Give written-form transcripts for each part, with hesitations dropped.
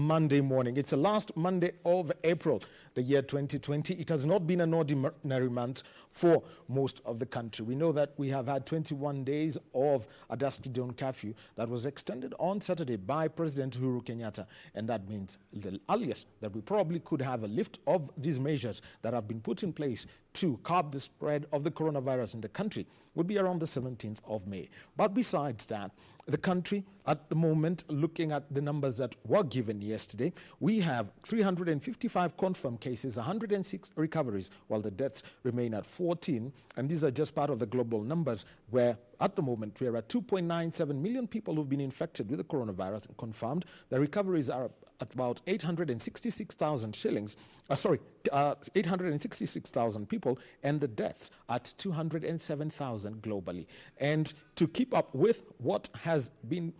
Monday morning. It's the last Monday of April, the year 2020. It has not been an ordinary month for most of the country. We know that we have had 21 days of a dusk dawn curfew that was extended on Saturday by President Uhuru Kenyatta, and that means the earliest that we probably could have a lift of these measures that have been put in place to curb the spread of the coronavirus in the country would be around the 17th of May. But besides that, the country at the moment, looking at the numbers that were given yesterday, we have 355 confirmed cases, 106 recoveries, while the deaths remain at 14. And these are just part of the global numbers, where at the moment we are at 2.97 million people who've been infected with the coronavirus and confirmed. The recoveries are at about 866,000 shillings, 866,000 people, and the deaths at 207,000 globally. And to keep up with what has been,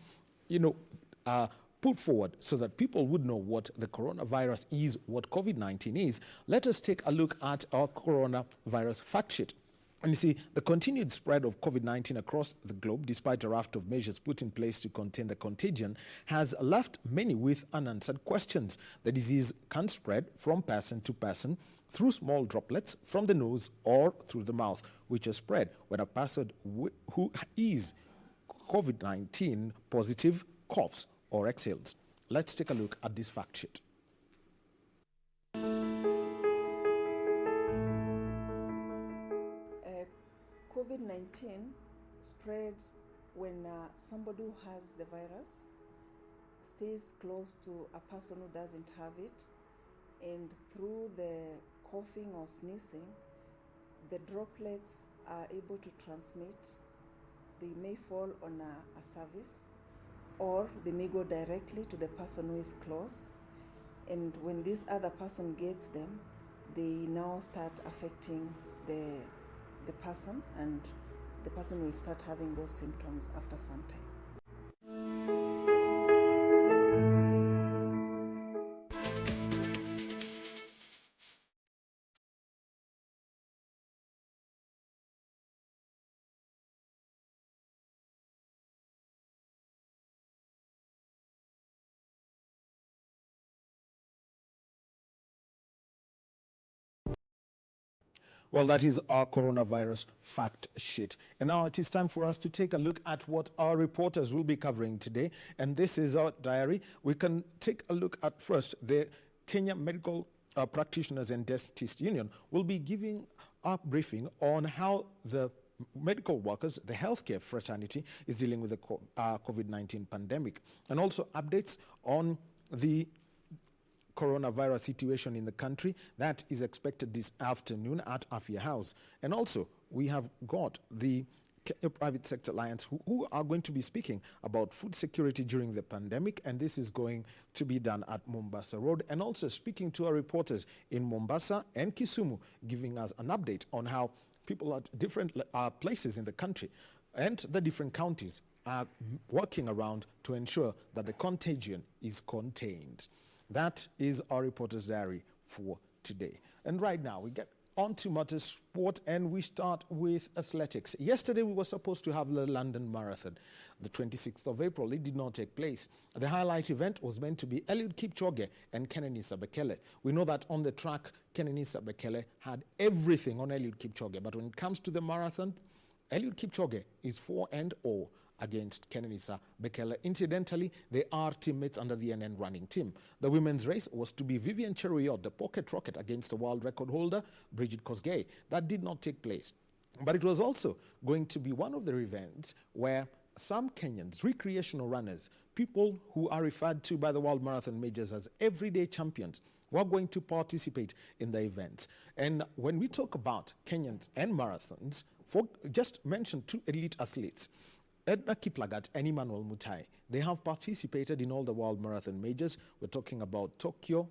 put forward so that people would know what the coronavirus is, what COVID-19 is, let us take a look at our coronavirus fact sheet. And you see, the continued spread of COVID-19 across the globe, despite a raft of measures put in place to contain the contagion, has left many with unanswered questions. The disease can spread from person to person through small droplets from the nose or through the mouth, which is spread when a person who is COVID-19 positive coughs or exhales. Let's take a look at this fact sheet. COVID-19 spreads when somebody who has the virus stays close to a person who doesn't have it, and through the coughing or sneezing, the droplets are able to transmit. They may fall on a surface, or they may go directly to the person who is close, and when this other person gets them, they now start affecting the person, and the person will start having those symptoms after some time. Well, that is our coronavirus fact sheet. And now it is time for us to take a look at what our reporters will be covering today. And this is our diary. We can take a look at first the Kenya Medical Practitioners and Dentists Union will be giving a briefing on how the medical workers, the healthcare fraternity, is dealing with the COVID-19 pandemic, and also updates on the coronavirus situation in the country that is expected this afternoon at Afia House. And also we have got the Private Sector Alliance who are going to be speaking about food security during the pandemic, and this is going to be done at Mombasa Road, and also speaking to our reporters in Mombasa and Kisumu, giving us an update on how people at different places in the country and the different counties are working around to ensure that the contagion is contained. That is our reporter's diary for today. And right now we get on to motorsport, and we start with athletics. Yesterday we were supposed to have the London Marathon, the 26th of April. It did not take place. The highlight event was meant to be Eliud Kipchoge and Kenenisa Bekele. We know that on the track, Kenenisa Bekele had everything on Eliud Kipchoge, but when it comes to the marathon, Eliud Kipchoge is 4-0 against Kenenisa Bekele. Incidentally, they are teammates under the NN running team. The women's race was to be Vivian Cheruiyot, the pocket rocket, against the world record holder Brigid Kosgei. That did not take place. But it was also going to be one of the events where some Kenyans, recreational runners, people who are referred to by the World Marathon Majors as everyday champions, were going to participate in the event. And when we talk about Kenyans and marathons, just mention two elite athletes, Edna Kiplagat and Emmanuel Mutai. They have participated in all the World Marathon Majors. We're talking about Tokyo,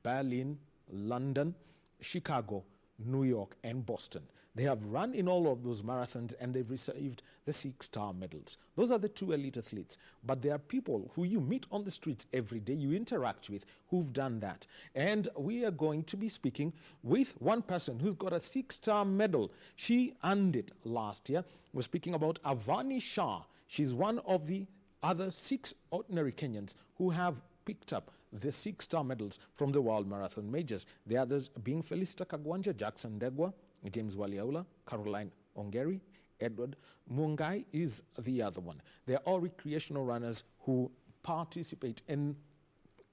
Berlin, London, Chicago, New York, and Boston. They have run in all of those marathons, and they've received the 6-star medals. Those are the two elite athletes. But there are people who you meet on the streets every day, you interact with, who've done that. And we are going to be speaking with one person who's got a 6-star medal. She earned it last year. We're speaking about Avani Shah. She's one of the other 6 ordinary Kenyans who have picked up the 6-star medals from the World Marathon Majors. The others being Felicita Kagwanja, Jackson Degwa, James Waliaula, Caroline Ongeri, Edward Mungai is the other one. They're all recreational runners who participate in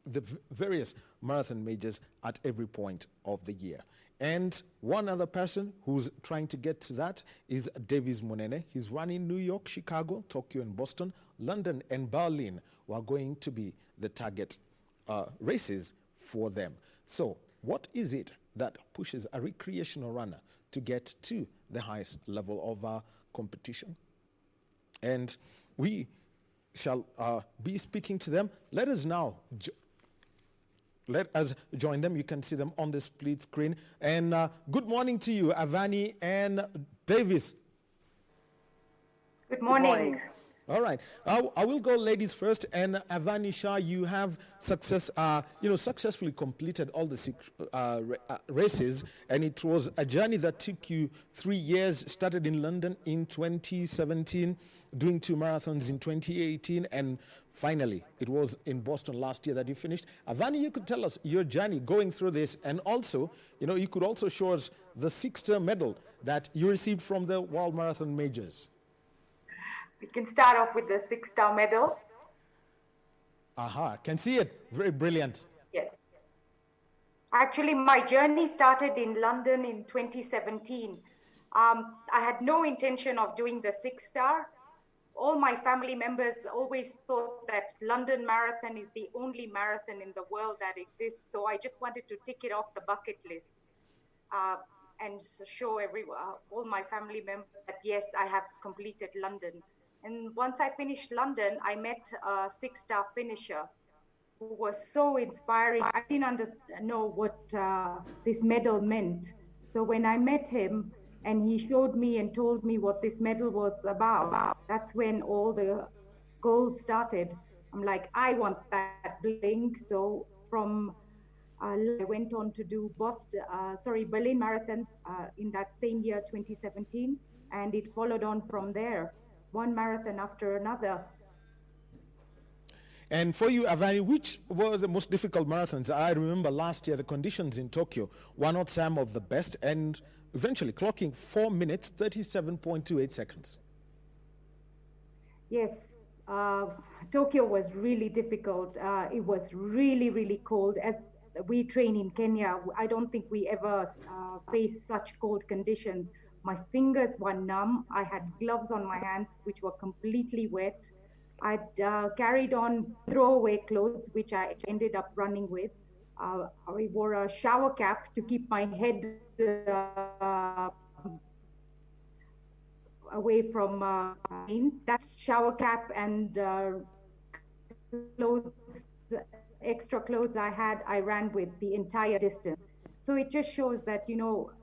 the various marathon majors at every point of the year. And one other person who's trying to get to that is Davis Munene. He's running New York, Chicago, Tokyo, and Boston. London and Berlin were going to be the target races for them. So what is it that pushes a recreational runner to get to the highest level of competition? And we shall be speaking to them. Let us join them. You can see them on the split screen. And good morning to you, Avani and Davis. Good morning. All right. I will go ladies first. And Avani Shah, you have successfully completed all the 6 races. And it was a journey that took you 3 years. Started in London in 2017, doing 2 marathons in 2018, and finally, it was in Boston last year that you finished. Avani, you could tell us your journey going through this, and also, you could also show us the 6-star medal that you received from the World Marathon Majors. We can start off with the 6-star medal. Can see it. Very brilliant. Yes. Actually, my journey started in London in 2017. I had no intention of doing the 6-star. All my family members always thought that London Marathon is the only marathon in the world that exists. So I just wanted to tick it off the bucket list and show all my family members that, yes, I have completed London. And once I finished London, I met a 6-star finisher who was so inspiring. I didn't know what this medal meant. So when I met him, and he showed me and told me what this medal was about, that's when all the goals started. I'm like, I want that bling. So from I went on to do Berlin Marathon in that same year, 2017, and it followed on from there, one marathon after another. And for you, Avani, which were the most difficult marathons? I remember last year the conditions in Tokyo were not some of the best, and eventually clocking 4 minutes, 37.28 seconds. Yes, Tokyo was really difficult. It was really, really cold. As we train in Kenya, I don't think we ever faced such cold conditions. My fingers were numb. I had gloves on my hands, which were completely wet. I'd carried on throwaway clothes, which I ended up running with. I wore a shower cap to keep my head away from that shower cap and extra clothes I had, I ran with the entire distance. So it just shows that,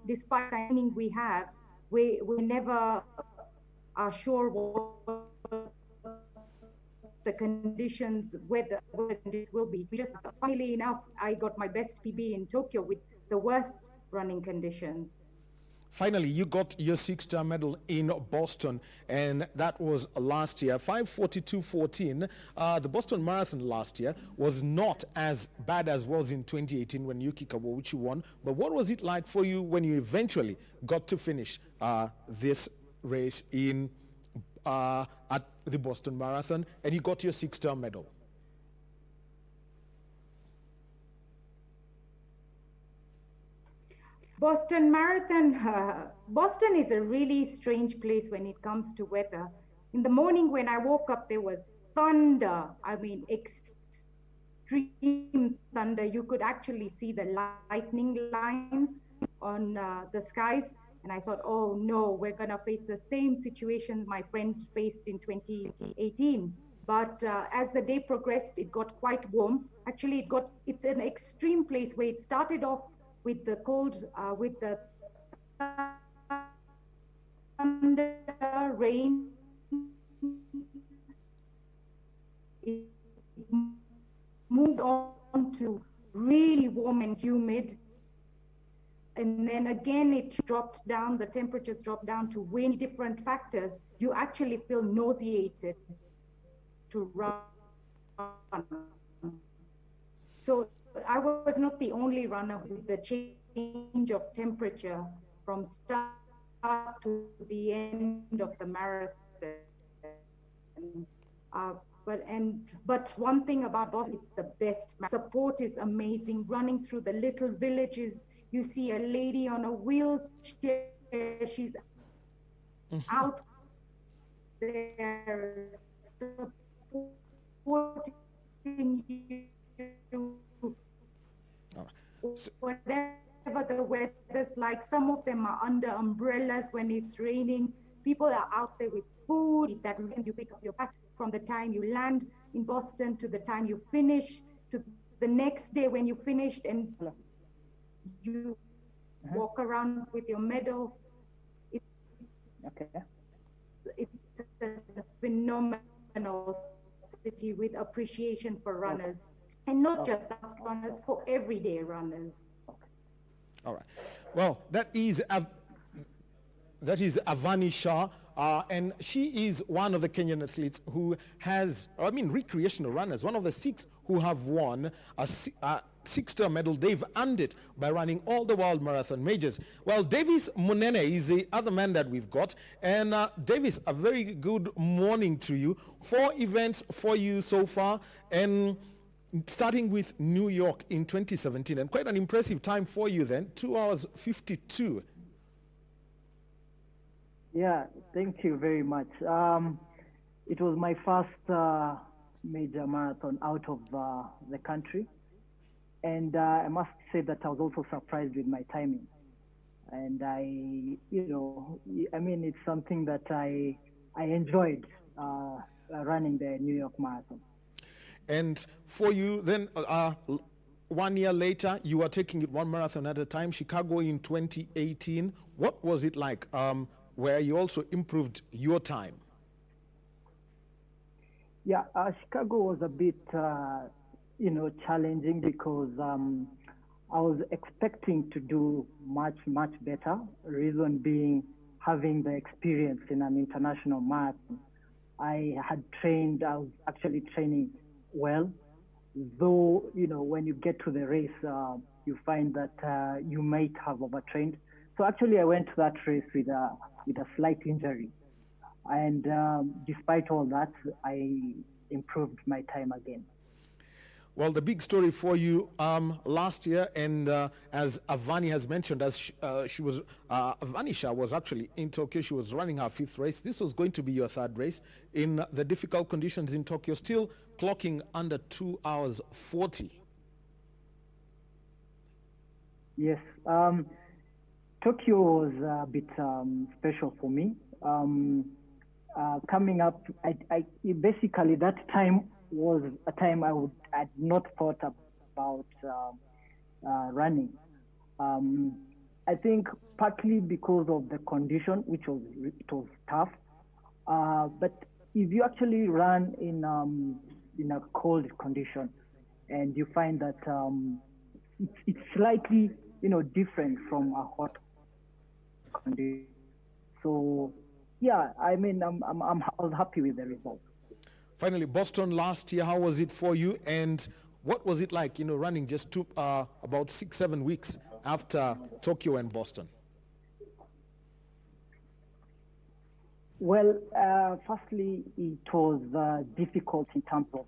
despite the training we have, we never are sure what the conditions, whether this will be. Funnily enough, I got my best PB in Tokyo with the worst running conditions. Finally, you got your 6-star medal in Boston, and that was last year, 5:42.14. The Boston Marathon last year was not as bad as was in 2018 when Yuki Kawauchi won. But what was it like for you when you eventually got to finish this race at the Boston Marathon, and you got your 6-star medal? Boston Marathon, Boston is a really strange place when it comes to weather. In the morning when I woke up, there was thunder. I mean, extreme thunder. You could actually see the lightning lines on the skies. And I thought, oh no, we're gonna face the same situation my friend faced in 2018. But as the day progressed, it got quite warm. Actually, it's an extreme place where it started off with the cold, with the thunder, rain. It moved on to really warm and humid. And then again, it dropped down, the temperatures dropped down to many different factors. You actually feel nauseated to run. So I was not the only runner with the change of temperature from start to the end of the marathon. But one thing about Boston, it's the best. Support is amazing. Running through the little villages, you see a lady on a wheelchair. She's out there supporting you. All right. So, Whatever the weather's like, some of them are under umbrellas when it's raining. People are out there with food that when you pick up your pack from the time you land in Boston to the time you finish to the next day when you finished and you walk around with your medal. Okay. It's a phenomenal city with appreciation for runners. And not just us runners, for everyday runners. all right. Well, that is Avani Shah, and she is one of the Kenyan athletes who has, recreational runners, one of the 6 who have won a 6-star medal. They've earned it by running all the world marathon majors. Well, Davis Munene is the other man that we've got. And Davis, a very good morning to you. 4 events for you so far, and starting with New York in 2017, and quite an impressive time for you then, 2 hours 52. Yeah, thank you very much. It was my first major marathon out of the country. And I must say that I was also surprised with my timing. And it's something that I enjoyed running the New York Marathon. And for you then, 1 year later, you are taking it one marathon at a time, Chicago in 2018. What was it like, where you also improved your time? Yeah, Chicago was a bit, challenging because I was expecting to do much, much better. Reason being having the experience in an international marathon. I was actually training well, though, when you get to the race, you find that you might have overtrained. So actually I went to that race with a slight injury. And despite all that, I improved my time again. Well, the big story for you last year, and as Avani has mentioned, as Avani Shah was actually in Tokyo. She was running her 5th race. This was going to be your 3rd race in the difficult conditions in Tokyo, still clocking under 2 hours 40. Yes, Tokyo was a bit special for me. Coming up, I basically that time was a time I'd not thought about running. I think partly because of the condition, which was tough. But if you actually run in a cold condition, and you find that it's slightly different from a hot condition. So yeah, I was happy with the result. Finally, Boston last year, how was it for you? And what was it like, running just about 6-7 weeks after Tokyo and Boston? Well, firstly, it was difficult in terms of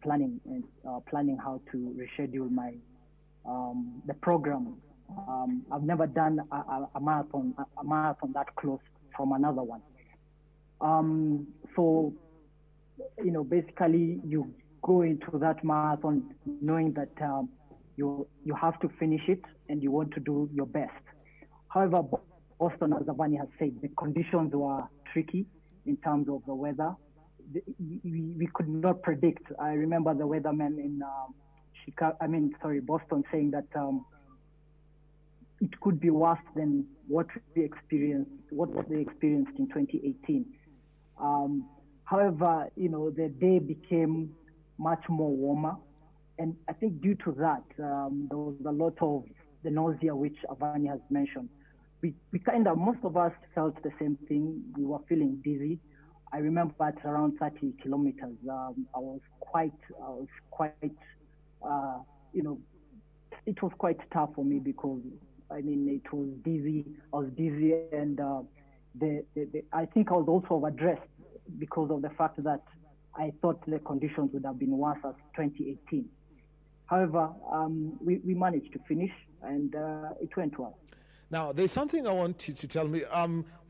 planning and planning how to reschedule my the program. I've never done a marathon that close from another one. So, basically you go into that marathon knowing that you have to finish it and you want to do your best. However, Boston, as Avani has said, the conditions were tricky in terms of the weather. We could not predict. I remember the weatherman in Boston saying that it could be worse than what they experienced in 2018. However, the day became much more warmer. And I think due to that, there was a lot of the nausea, which Avani has mentioned. Most of us felt the same thing. We were feeling dizzy. I remember at around 30 kilometers, I was quite you know, it was quite tough for me because I mean it was dizzy. I was dizzy, and I think I was also overdressed because of the fact that I thought the conditions would have been worse as 2018. However, we managed to finish, and it went well. Now, there's something I want you to tell me.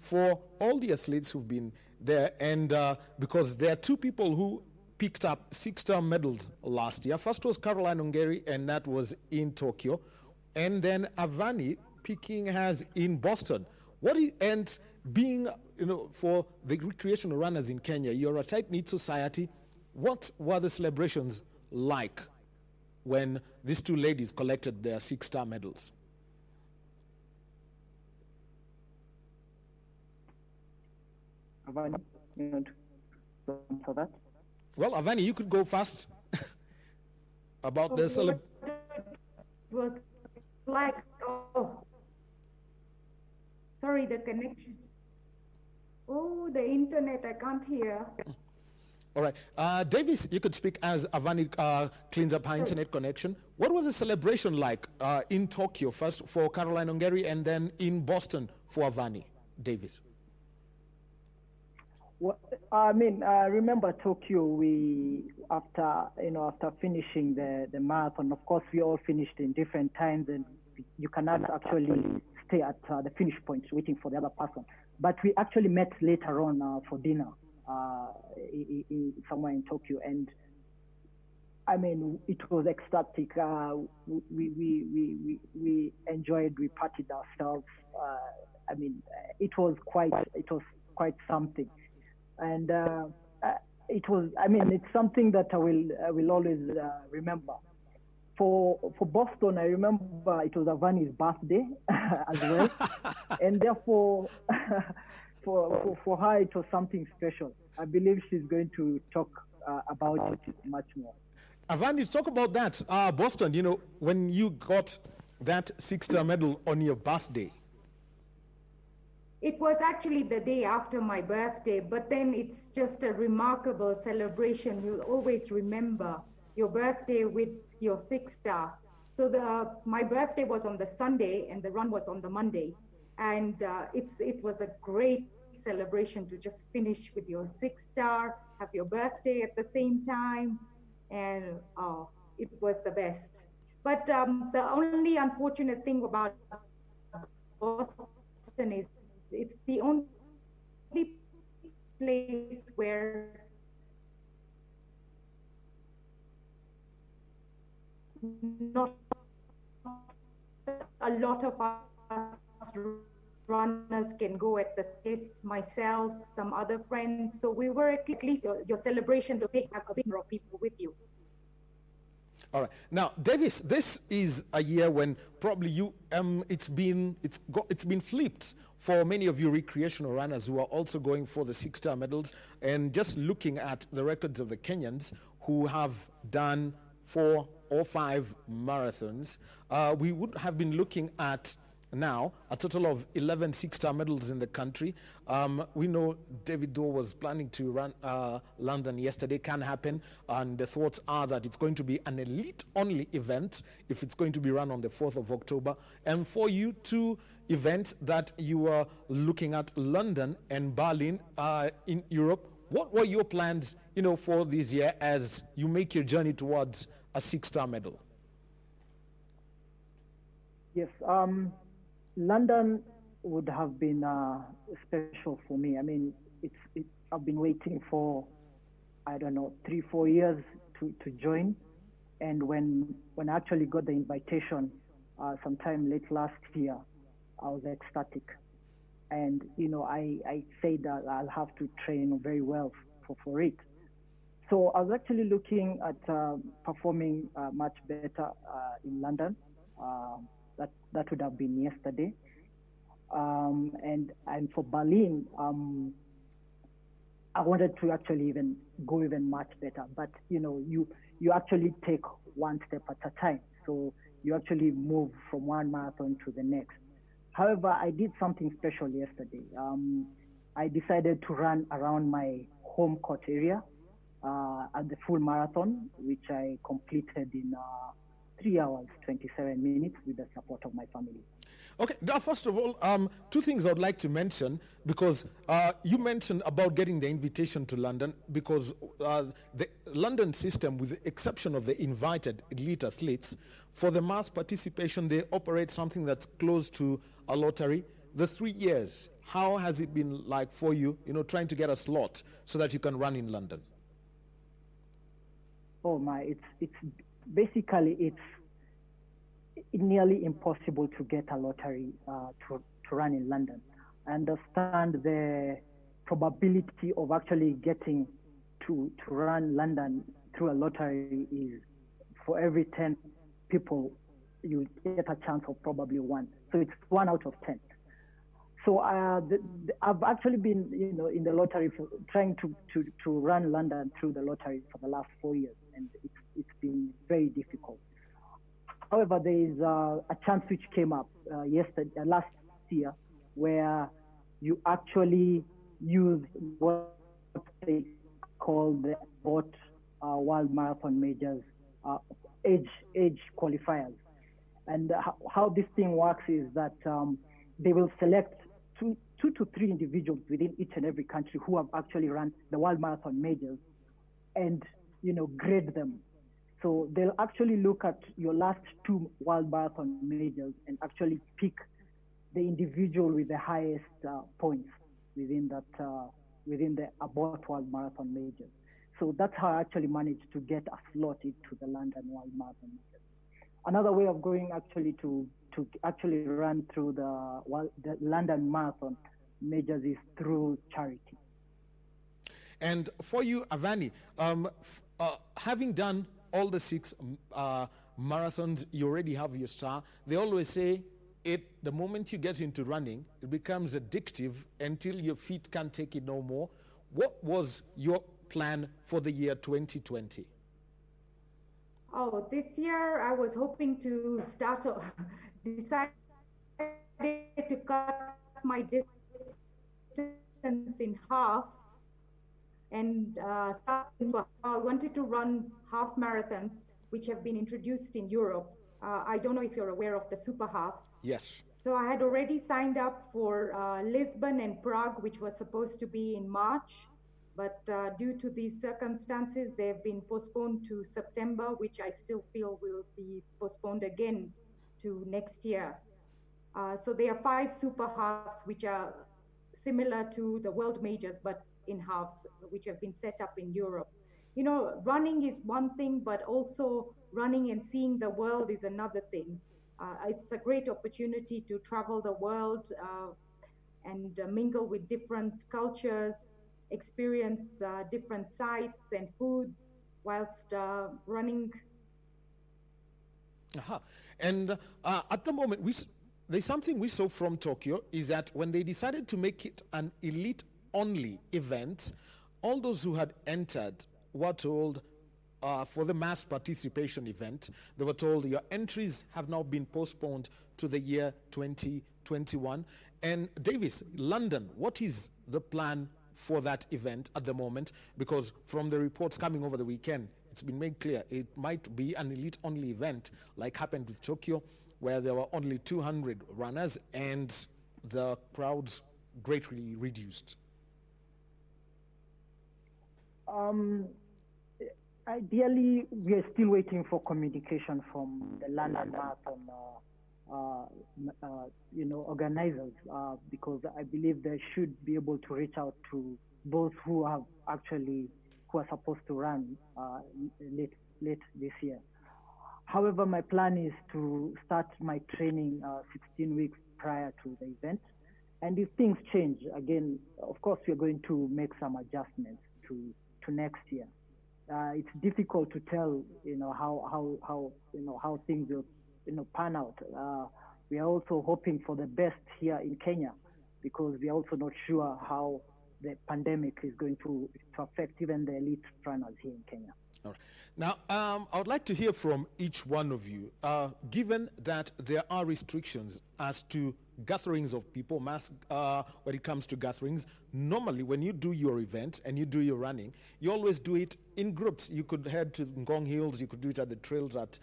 For all the athletes who've been there, and because there are two people who picked up 6-star medals last year. First was Caroline Ongeri, and that was in Tokyo. And then Avani picking hers in Boston. And being, for the recreational runners in Kenya, you're a tight-knit society. What were the celebrations like when these two ladies collected their 6-star medals? Avani, you want to answer that? Well, Avani, you could go first about the celebration. It was like, sorry, the connection. Oh, the internet, I can't hear. All right. Davis, you could speak as Avani cleans up her internet connection. What was the celebration like in Tokyo, first for Caroline Ongeri, and then in Boston for Avani? Davis. Well, I mean, remember Tokyo, after finishing the marathon, of course, we all finished in different times, and you cannot actually stay at the finish point waiting for the other person. But we actually met later on for dinner somewhere in Tokyo, and I mean, it was ecstatic. We enjoyed, we partied ourselves. I mean, it was quite something. And it was, I mean, it's something that I will always remember. For Boston, I remember it was Avani's birthday as well, and therefore, for her it was something special. I believe she's going to talk about it much more. Avani, talk about that. Boston, when you got that 6-star medal on your birthday. It was actually the day after my birthday, but then it's just a remarkable celebration. You'll always remember your birthday with your 6-star. So my birthday was on the Sunday and the run was on the Monday. And it was a great celebration to just finish with your 6-star, have your birthday at the same time. And it was the best. But the only unfortunate thing about Boston is it's the only place where not a lot of us runners can go at the pace, myself, some other friends. So we were at least your celebration to have a big number of people with you. All right. Now, Davis, this is a year when probably it's been flipped for many of you recreational runners who are also going for the 6-star medals. And just looking at the records of the Kenyans who have done 4 or 5 marathons, we would have been looking at now a total of 11 6-star medals in the country. We know David Doe was planning to run London yesterday. Can happen, and the thoughts are that it's going to be an elite-only event if it's going to be run on the 4th of October. And for you, 2 events that you are looking at, London and Berlin in Europe. What were your plans, for this year as you make your journey towards a 6-star medal? Yes, London would have been special for me. I mean, I've been waiting for, 3-4 years to join, and when I actually got the invitation sometime late last year, I was ecstatic. And I said that I'll have to train very well for it. So I was actually looking at performing much better in London. That would have been yesterday. And for Berlin, I wanted to actually even go even much better. But you actually take one step at a time. So you actually move from one marathon to the next. However, I did something special yesterday. I decided to run around my home court area at the full marathon, which I completed in 3 hours, 27 minutes with the support of my family. Okay, now first of all, two things I'd like to mention, because you mentioned about getting the invitation to London, because the London system, with the exception of the invited elite athletes, for the mass participation, they operate something that's close to a lottery. The 3 years, how has it been like for you, trying to get a slot so that you can run in London? Oh my, it's basically nearly impossible to get a lottery to run in London. I understand the probability of actually getting to run London through a lottery is, for every 10 people, you get a chance of probably 1. So it's 1 out of 10. So I've actually been, in the lottery trying to run London through the lottery for the last 4 years, and it's been very difficult. However, there is a chance which came up last year, where you actually use what they call the World Marathon Majors age qualifiers. And how this thing works is that they will select two to three individuals within each and every country who have actually run the World Marathon Majors, and grade them. So they'll actually look at your last 2 World Marathon Majors and actually pick the individual with the highest points within the Abort World Marathon Majors. So that's how I actually managed to get a slot into the London World Marathon Majors. Another way of going actually to actually run through the London Marathon Majors is through charity. And for you, Avani, having done all the 6 marathons, you already have your star. They always say the moment you get into running, it becomes addictive until your feet can't take it no more. What was your plan for the year 2020? Oh, this year I was hoping to decided to cut my distance in half and I wanted to run half marathons, which have been introduced in Europe. I don't know if you're aware of the super halves. Yes. So I had already signed up for Lisbon and Prague, which was supposed to be in March, but due to these circumstances, they've been postponed to September, which I still feel will be postponed again to next year. So there are 5 super halves, which are similar to the world majors, but in halves, which have been set up in Europe. Running is one thing, but also running and seeing the world is another thing. It's a great opportunity to travel the world and mingle with different cultures, experience different sights and foods whilst running. And at the moment, there's something we saw from Tokyo, is that when they decided to make it an elite-only event, all those who had entered were told, for the mass participation event, they were told your entries have now been postponed to the year 2021. And Davis, London, what is the plan for that event at the moment? Because from the reports coming over the weekend, it's been made clear it might be an elite-only event, like happened with Tokyo, where there were only 200 runners and the crowds greatly reduced. Ideally, we are still waiting for communication from the London Marathon organizers, because I believe they should be able to reach out to those who are supposed to run late this year. However, my plan is to start my training 16 weeks prior to the event. And if things change, again, of course, we're going to make some adjustments to next year. It's difficult to tell, how things will, pan out. We are also hoping for the best here in Kenya, because we are also not sure how the pandemic is going to affect even the elite runners here in Kenya. All right. Now, I would like to hear from each one of you. Given that there are restrictions as to gatherings of people, when it comes to gatherings, normally when you do your event and you do your running, you always do it in groups. You could head to Ngong Hills, you could do it at the trails at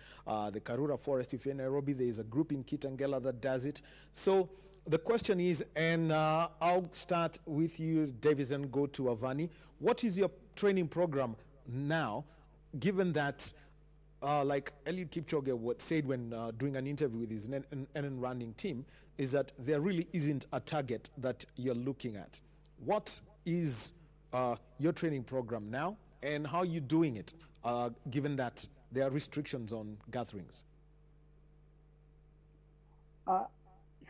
the Karura Forest. If you're in Nairobi, there is a group in Kitangela that does it. So the question is, and I'll start with you, Davis, and go to Avani. What is your training program now, given that, like Eliud Kipchoge said when doing an interview with his NN running team, is that there really isn't a target that you're looking at. What is your training program now, and how are you doing it, given that there are restrictions on gatherings?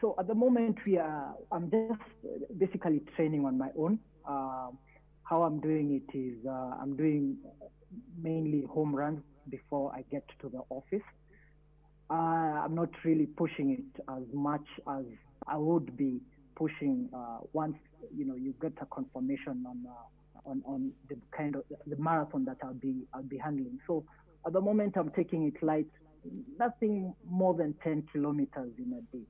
So at the moment, I'm just basically training on my own. How I'm doing it is I'm doing mainly home runs before I get to the office. I'm not really pushing it as much as I would be pushing once you get a confirmation on the kind of the marathon that I'll be handling. So at the moment I'm taking it light, nothing more than 10 kilometers in a day.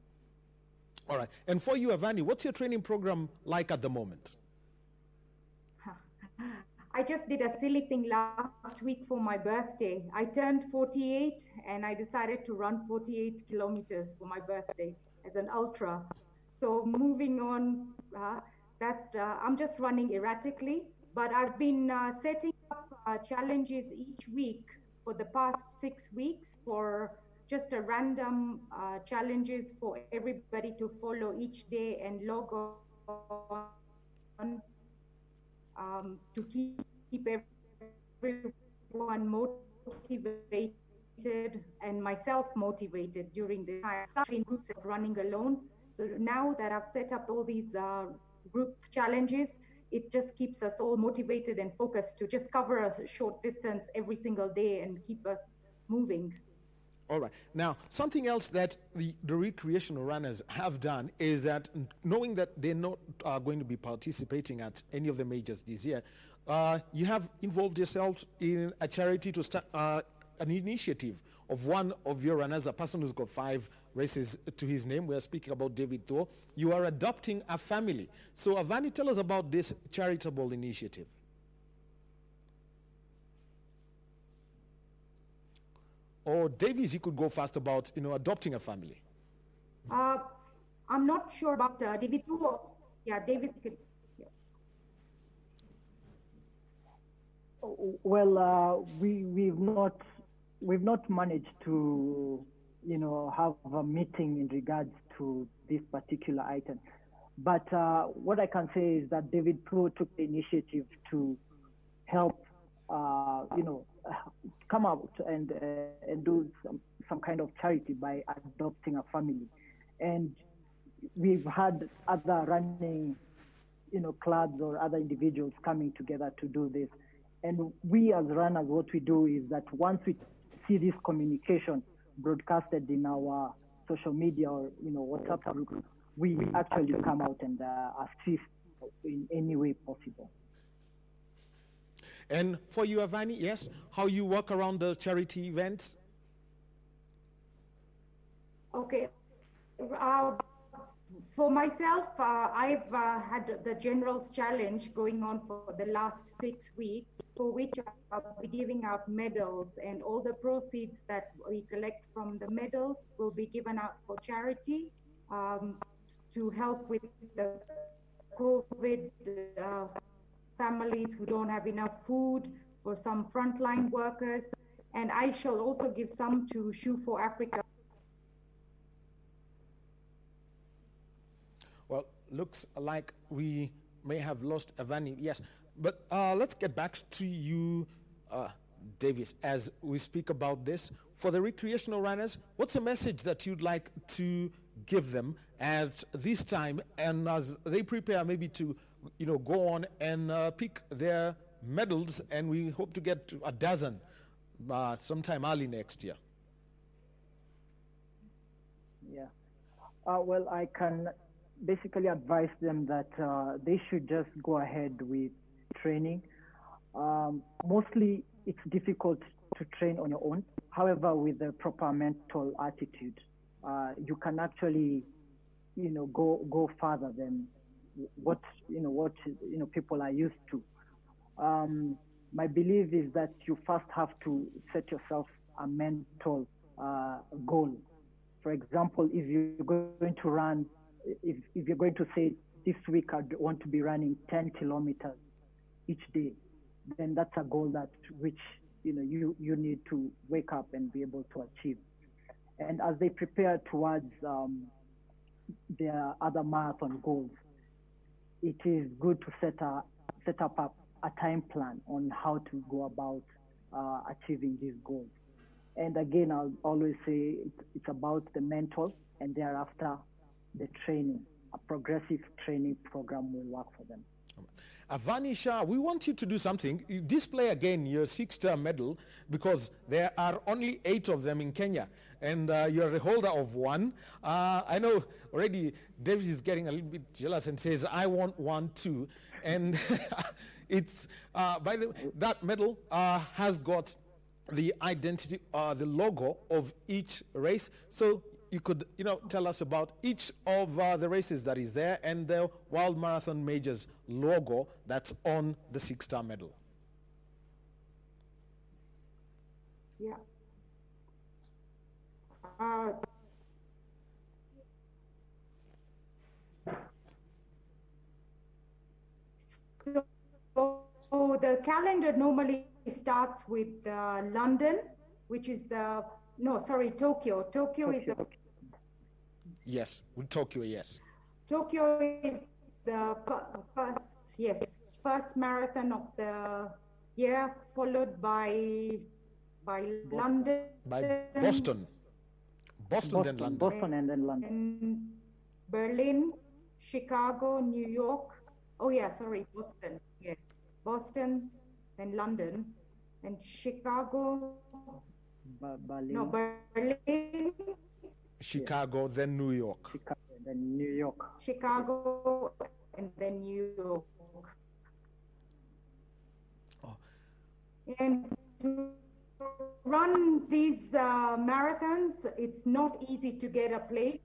All right. And for you, Avani, what's your training program like at the moment? I just did a silly thing last week for my birthday. I turned 48 and I decided to run 48 kilometers for my birthday as an ultra. So moving on, I'm just running erratically, but I've been setting up challenges each week for the past 6 weeks for just a random challenges for everybody to follow each day and log on to keep everyone motivated and myself motivated during the time. In groups of running alone. So now that I've set up all these group challenges, it just keeps us all motivated and focused to just cover a short distance every single day and keep us moving. All right. Now, something else that the recreational runners have done is that, knowing that they're not going to be participating at any of the majors this year, you have involved yourself in a charity to start an initiative of one of your runners, a person who's got 5 races to his name. We are speaking about David Thor. You are adopting a family. So, Avani, tell us about this charitable initiative. Or Davies, you could go fast about adopting a family. I'm not sure about David. Yeah, David. Yeah. Well, we've not managed to have a meeting in regards to this particular item. But what I can say is that David Pro took the initiative to help come out and do some kind of charity by adopting a family. And we've had other running clubs or other individuals coming together to do this. And we as runners, what we do is that once we see this communication broadcasted in our social media or WhatsApp group, we actually come out and assist in any way possible. And for you, Avani, yes, how you work around the charity events? Okay. For myself, I've had the General's Challenge going on for the last 6 weeks, for which I'll be giving out medals, and all the proceeds that we collect from the medals will be given out for charity to help with the COVID families who don't have enough food, for some frontline workers, and I shall also give some to Shoe for Africa. Well, looks like we may have lost Avani, yes. But let's get back to you, Davis, as we speak about this. For the recreational runners, what's a message that you'd like to give them at this time, and as they prepare maybe to go on and pick their medals, and we hope to get to a dozen sometime early next year? Yeah. Well, I can basically advise them that they should just go ahead with training. Mostly it's difficult to train on your own. However, with the proper mental attitude, you can actually, go farther than what people are used to. My belief is that you first have to set yourself a mental goal. For example, if you're going to run, if you're going to say this week I want to be running 10 kilometers each day, then that's a goal that which you need to wake up and be able to achieve. And as they prepare towards their other marathon goals, it is good to set up a time plan on how to go about achieving these goals. And again, I'll always say it's about the mental, and thereafter the training. A progressive training program will work for them. Avani Shah, we want you to do something. You display again your 6-star medal, because there are only 8 of them in Kenya, and you're the holder of one. I know already Davis is getting a little bit jealous and says, I want one too. And it's, that medal has got the identity, the logo of each race. So you could, tell us about each of the races that is there and the World Marathon Majors logo that's on the 6-star medal. Yeah. So the calendar normally starts with London, which is Tokyo. Tokyo is the... Yes, with Tokyo, yes. Tokyo is the first marathon of the year, followed by London. By Boston. Boston, then London. Boston and then London. And Berlin, Chicago, New York. Boston. Yes. Boston, then London, and Chicago. Berlin. Chicago, then New York. Chicago, then New York. Chicago, and then New York. Oh. And to run these marathons, it's not easy to get a place.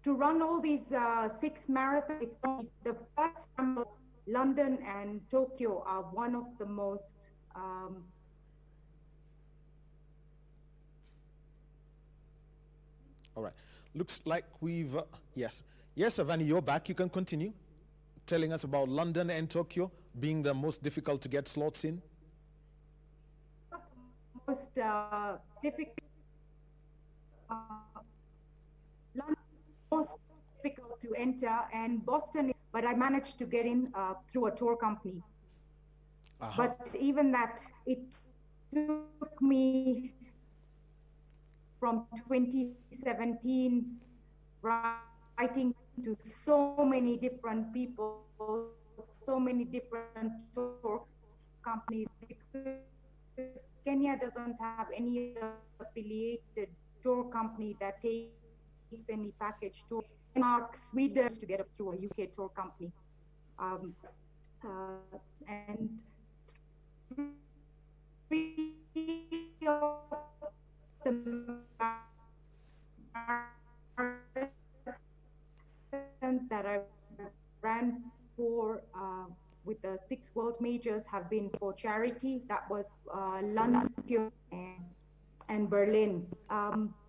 To run all these 6 marathons, the first time London and Tokyo are one of the most All right. Looks like we've... yes. Yes, Avani, you're back. You can continue telling us about London and Tokyo being the most difficult to get slots in. Most difficult. London most difficult to enter, and Boston, but I managed to get in through a tour company. But even that, it took me from 2017 writing to so many different people, so many different tour companies, because Kenya doesn't have any affiliated tour company that takes any package tour. Denmark, Sweden to get us through a UK tour company. And 3 of the marathons that I ran for with the 6 world majors have been for charity. That was London and Berlin.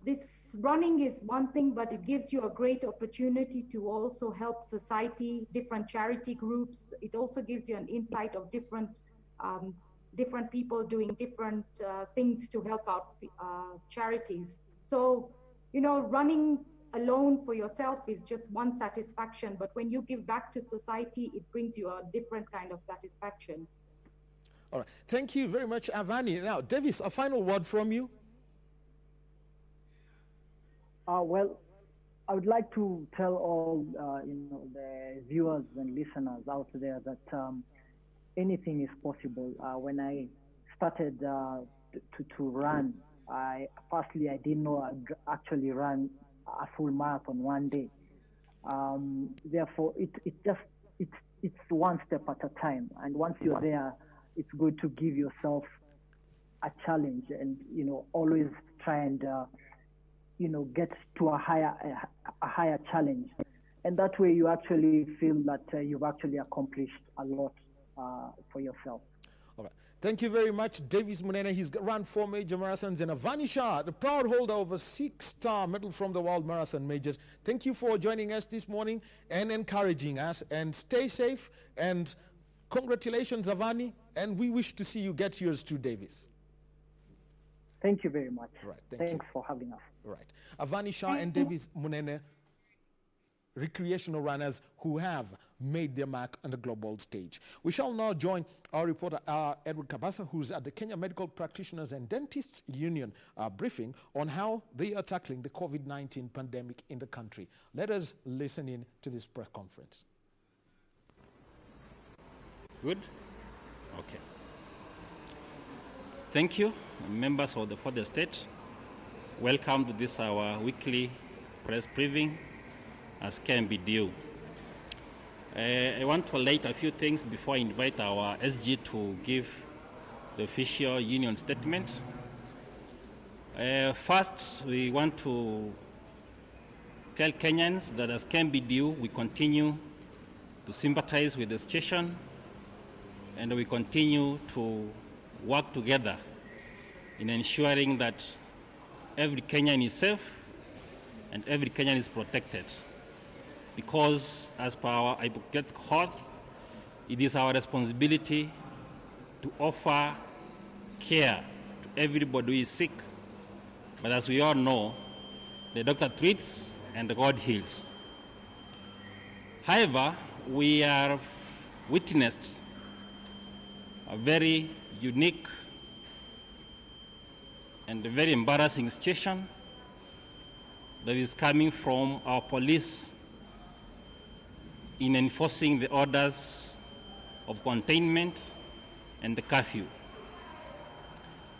This running is one thing, but it gives you a great opportunity to also help society, different charity groups. It also gives you an insight of different people doing different things to help out charities. So, running alone for yourself is just one satisfaction, but when you give back to society, it brings you a different kind of satisfaction. All right. Thank you very much, Avani. Now, Davis, a final word from you. Well, I would like to tell all the viewers and listeners out there that anything is possible. When I started to run, I didn't know I'd actually run a full marathon one day. Therefore, it's one step at a time, and once you're there, it's good to give yourself a challenge and, always try and, get to a higher challenge. And that way you actually feel that you've actually accomplished a lot for yourself. All right. Thank you very much, Davis Munene. He's run 4 major marathons, and Avani Shah, the proud holder of a 6-star medal from the World Marathon Majors. Thank you for joining us this morning and encouraging us. And stay safe. And congratulations, Avani. And we wish to see you get yours too, Davis. Thank you very much. Right. Thanks for having us. Right. Avani Shah and Davis Munene, recreational runners who have made their mark on the global stage. We shall now join our reporter, Edward Kabasa, who's at the Kenya Medical Practitioners and Dentists Union briefing on how they are tackling the COVID-19 pandemic in the country. Let us listen in to this press conference. Good? Okay. Thank you, members of the state. Welcome to this our weekly press briefing as can be due. I want to highlight a few things before I invite our SG to give the official union statement. First, we want to tell Kenyans that as can be due, we continue to sympathize with the situation and we continue to work together in ensuring that every Kenyan is safe and every Kenyan is protected. Because as per our Hippocratic Oath, it is our responsibility to offer care to everybody who is sick. But as we all know, the doctor treats and God heals. However, we have witnessed a very unique and a very embarrassing situation that is coming from our police in enforcing the orders of containment and the curfew.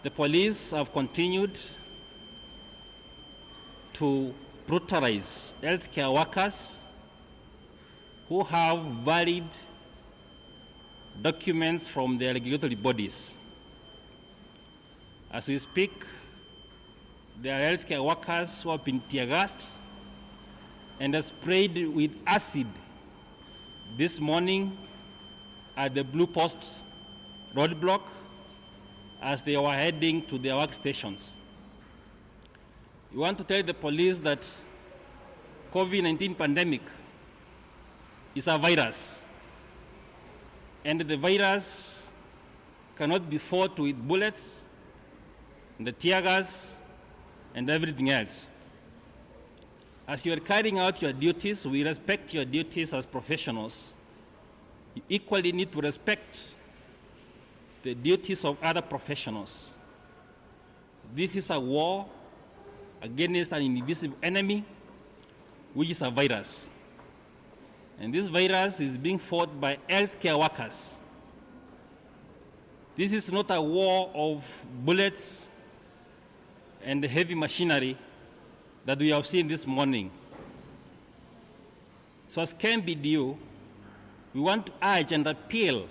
The police have continued to brutalize healthcare workers who have valid documents from their regulatory bodies. As we speak, there are healthcare workers who have been tear gassed and are sprayed with acid this morning at the Blue Post Roadblock as they were heading to their workstations. We want to tell the police that COVID-19 pandemic is a virus, and the virus cannot be fought with bullets, the tear gas, and everything else. As you are carrying out your duties, we respect your duties as professionals. You equally need to respect the duties of other professionals. This is a war against an invisible enemy, which is a virus. And this virus is being fought by healthcare workers. This is not a war of bullets and heavy machinery that we have seen this morning. So as can be due, we want to urge and appeal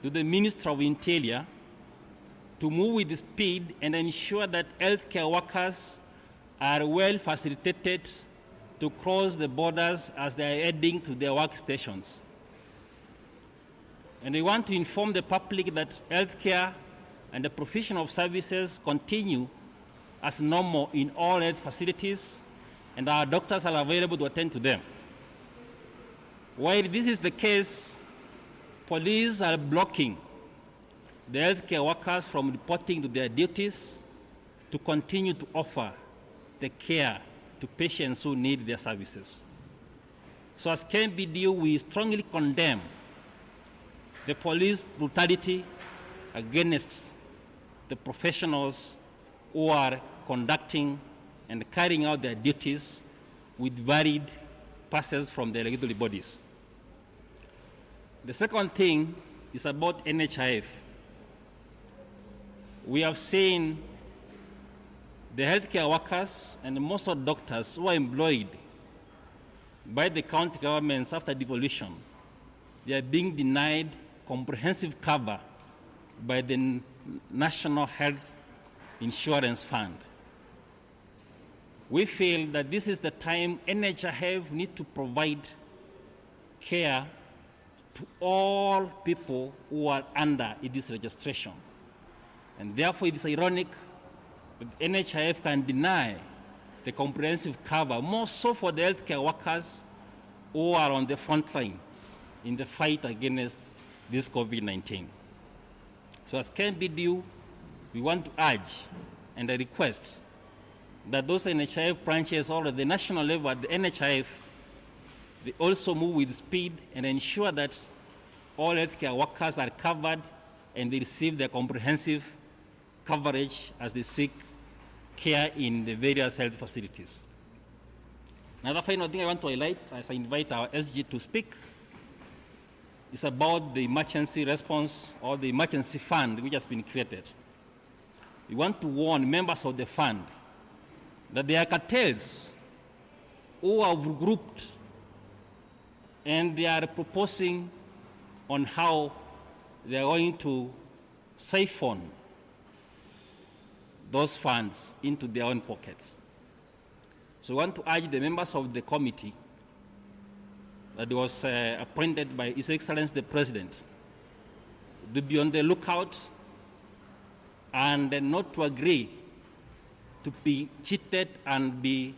to the Minister of Interior to move with speed and ensure that healthcare workers are well facilitated to cross the borders as they are heading to their workstations. And we want to inform the public that healthcare and the provision of services continue as normal in all health facilities, and our doctors are available to attend to them. While this is the case, police are blocking the healthcare workers from reporting to their duties to continue to offer the care to patients who need their services. So as can be due, we strongly condemn the police brutality against the professionals who are conducting and carrying out their duties with varied passes from the regulatory bodies. The second thing is about NHIF. We have seen the healthcare workers and most of the doctors who are employed by the county governments after devolution, they are being denied comprehensive cover by the National Health Insurance Fund. We feel that this is the time NHIF need to provide care to all people who are under this registration. And therefore it is ironic that NHIF can deny the comprehensive cover, more so for the healthcare workers who are on the front line in the fight against this COVID-19. So as KBDU, we want to urge and I request that those NHIF branches or at the national level at the NHIF, they also move with speed and ensure that all healthcare workers are covered and they receive their comprehensive coverage as they seek care in the various health facilities. Another final thing I want to highlight as I invite our SG to speak is about the emergency response or the emergency fund which has been created. We want to warn members of the fund that there are cartels who have regrouped and they are proposing on how they are going to siphon those funds into their own pockets. So we want to urge the members of the committee that was appointed by His Excellency the President to be on the lookout and not to agree to be cheated and be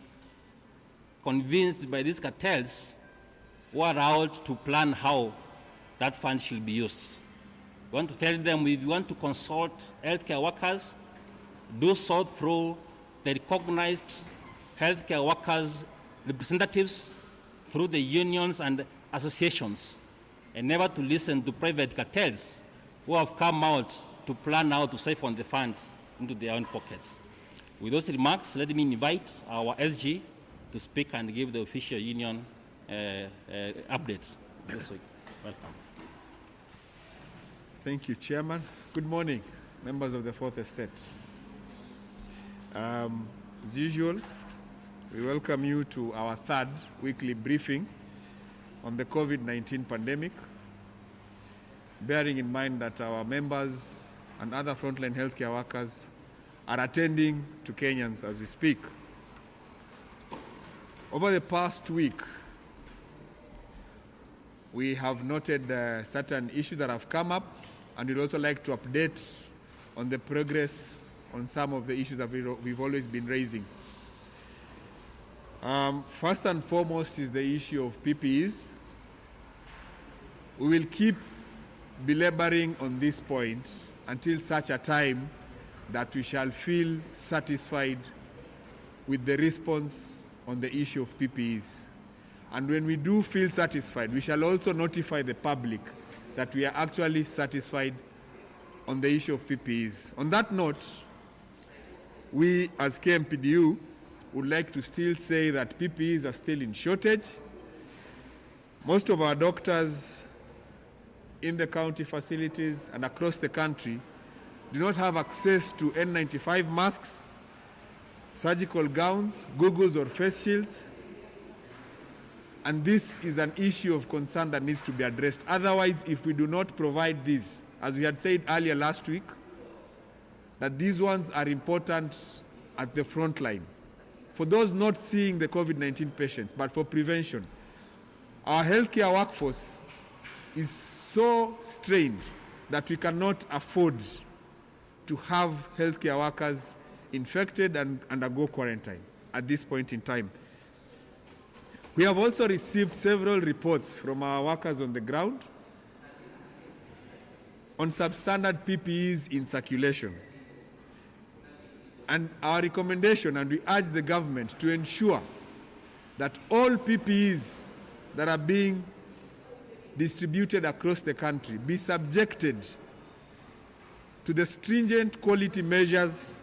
convinced by these cartels who are out to plan how that fund should be used. We want to tell them if you want to consult healthcare workers, do so through the recognized healthcare workers representatives, through the unions and associations, and never to listen to private cartels who have come out to plan how to siphon the funds into their own pockets. With those remarks, let me invite our SG to speak and give the official union updates this week. Welcome. Thank you, Chairman. Good morning, members of the Fourth Estate. As usual, we welcome you to our third weekly briefing on the COVID-19 pandemic, bearing in mind that our members and other frontline healthcare workers are attending to Kenyans as we speak. Over the past week, we have noted certain issues that have come up, and we'd also like to update on the progress on some of the issues that we've always been raising. First and foremost is the issue of PPEs. We will keep belaboring on this point until such a time that we shall feel satisfied with the response on the issue of PPEs. And when we do feel satisfied, we shall also notify the public that we are actually satisfied on the issue of PPEs. On that note, we as KMPDU would like to still say that PPEs are still in shortage. Most of our doctors in the county facilities and across the country do not have access to N95 masks, surgical gowns, goggles or face shields. And this is an issue of concern that needs to be addressed. Otherwise, if we do not provide these, as we had said earlier last week, that these ones are important at the front line. For those not seeing the COVID-19 patients, but for prevention, our healthcare workforce is so strained that we cannot afford to have healthcare workers infected and undergo quarantine at this point in time. We have also received several reports from our workers on the ground on substandard PPEs in circulation. And our recommendation, and we urge the government to ensure that all PPEs that are being distributed across the country be subjected to the stringent quality measures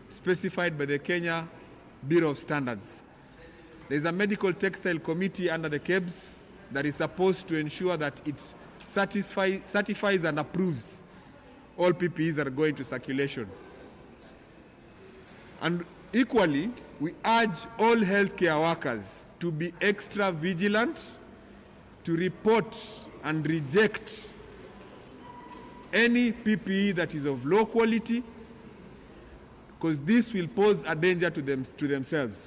specified by the Kenya Bureau of Standards. There is a medical textile committee under the KEBS that is supposed to ensure that it certifies and approves all PPEs that are going to circulation. And equally, we urge all healthcare workers to be extra vigilant, to report and reject any PPE that is of low quality, because this will pose a danger to themselves.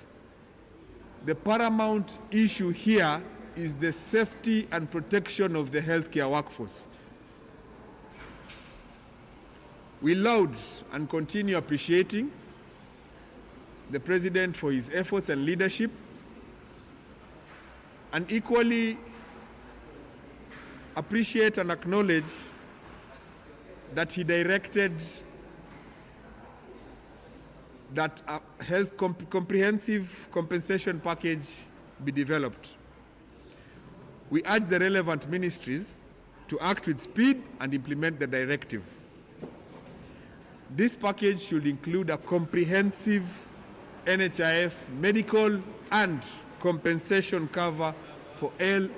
The paramount issue here is the safety and protection of the healthcare workforce. We laud and continue appreciating the President for his efforts and leadership, and equally appreciate and acknowledge that he directed that a health comprehensive compensation package be developed. We urge the relevant ministries to act with speed and implement the directive. This package should include a comprehensive NHIF medical and compensation cover for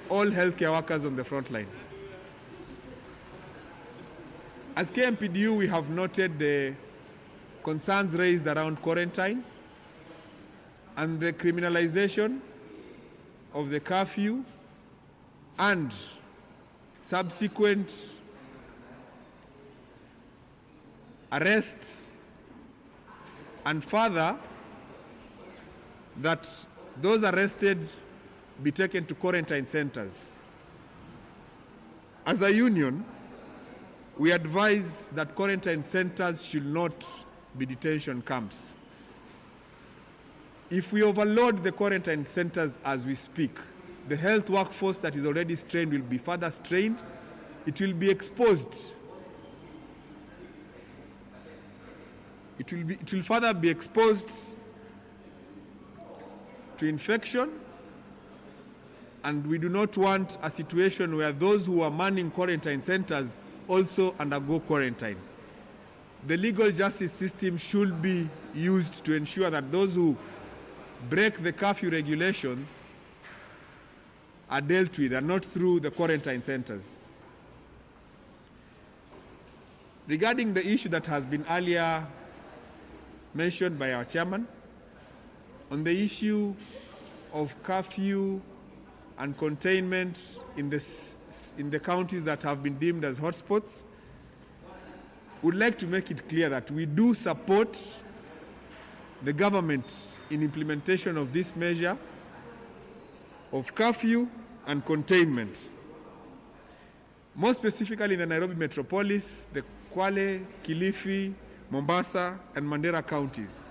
all healthcare workers on the front line. As KMPDU, we have noted the concerns raised around quarantine and the criminalization of the curfew and subsequent arrest, and further that those arrested be taken to quarantine centers. As a union, we advise that quarantine centers should not be detention camps. If we overload the quarantine centers as we speak, the health workforce that is already strained will be further strained. It will be exposed. It will further be exposed to infection, and we do not want a situation where those who are manning quarantine centers also undergo quarantine. The legal justice system should be used to ensure that those who break the curfew regulations are dealt with and not through the quarantine centers. Regarding the issue that has been earlier mentioned by our chairman, on the issue of curfew and containment in the counties that have been deemed as hotspots, would like to make it clear that we do support the government in implementation of this measure of curfew and containment. More specifically in the Nairobi metropolis, the Kwale, Kilifi, Mombasa, and Mandera counties.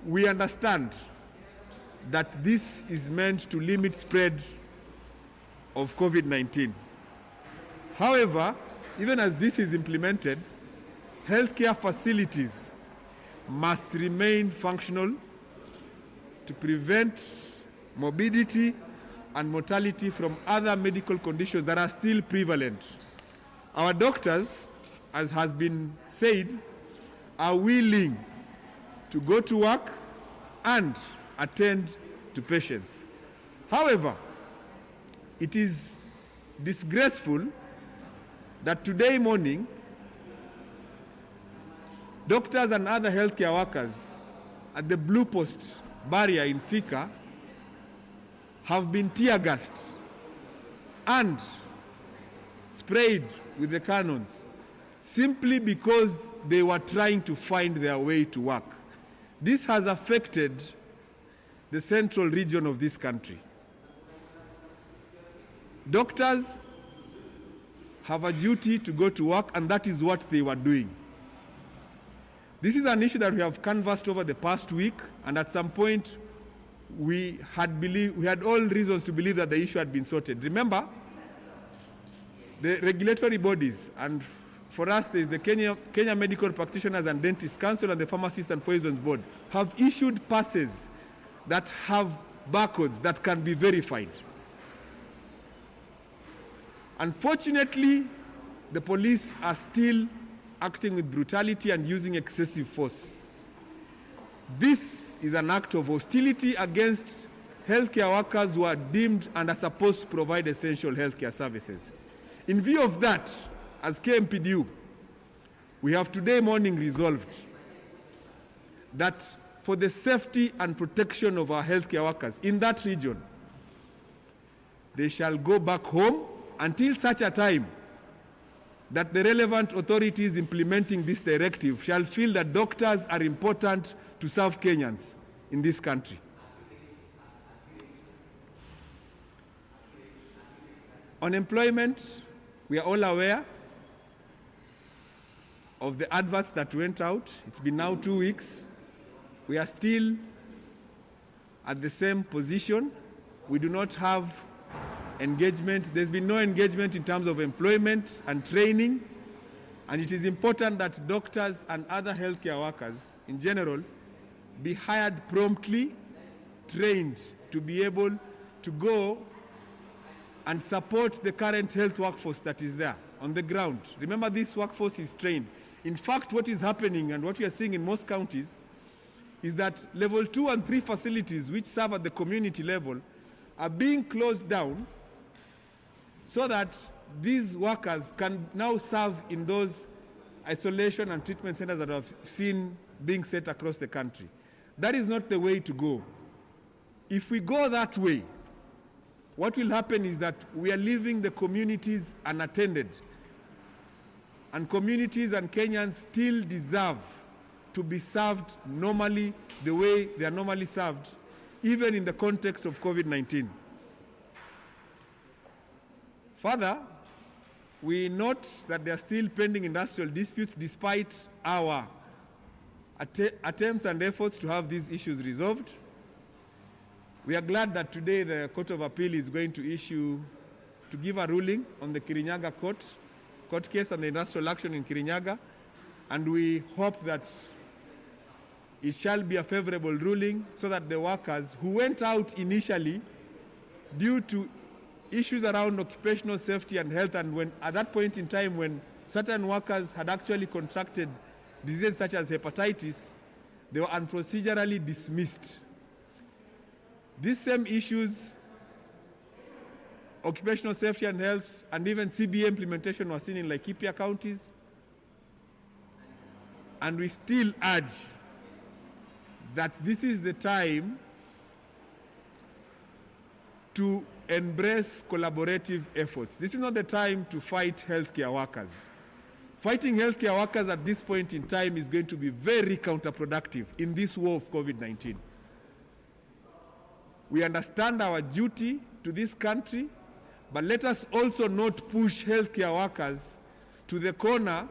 We understand that this is meant to limit spread of COVID-19. However, even as this is implemented, healthcare facilities must remain functional to prevent morbidity and mortality from other medical conditions that are still prevalent. Our doctors, as has been said, are willing to go to work and attend to patients. However, it is disgraceful that today morning, doctors and other healthcare workers at the Blue Post barrier in Thika have been tear gassed and sprayed with the cannons simply because they were trying to find their way to work. This has affected the central region of this country. Doctors have a duty to go to work, and that is what they were doing. This is an issue that we have canvassed over the past week, and at some point we had all reasons to believe that the issue had been sorted. Remember, the regulatory bodies, and for us there is the Kenya Medical Practitioners and Dentists Council and the Pharmacists and Poisons Board, have issued passes that have barcodes that can be verified. Unfortunately, the police are still acting with brutality and using excessive force. This is an act of hostility against healthcare workers who are deemed and are supposed to provide essential healthcare services. In view of that, as KMPDU, we have today morning resolved that for the safety and protection of our healthcare workers in that region, they shall go back home until such a time that the relevant authorities implementing this directive shall feel that doctors are important to serve Kenyans in this country. Unemployment, we are all aware of the adverts that went out. It's been now 2 weeks. We are still at the same position. We do not have engagement. There's been no engagement in terms of employment and training. And it is important that doctors and other healthcare workers in general be hired promptly, trained to be able to go and support the current health workforce that is there on the ground. Remember, this workforce is trained. In fact, what is happening and what we are seeing in most counties is that level 2 and 3 facilities which serve at the community level are being closed down so that these workers can now serve in those isolation and treatment centers that I've seen being set across the country. That is not the way to go. If we go that way, what will happen is that we are leaving the communities unattended. And communities and Kenyans still deserve to be served normally the way they are normally served, even in the context of COVID-19. Further, we note that there are still pending industrial disputes despite our attempts and efforts to have these issues resolved. We are glad that today the Court of Appeal is going to give a ruling on the Kirinyaga court case and the industrial action in Kirinyaga, and we hope that it shall be a favorable ruling so that the workers who went out initially due to issues around occupational safety and health, and when at that point in time when certain workers had actually contracted diseases such as hepatitis, they were unprocedurally dismissed. These same issues, occupational safety and health, and even CBA implementation were seen in Laikipia counties. And we still urge that this is the time to embrace collaborative efforts. This is not the time to fight healthcare workers. Fighting healthcare workers at this point in time is going to be very counterproductive in this war of COVID-19. We understand our duty to this country, but let us also not push healthcare workers to the corner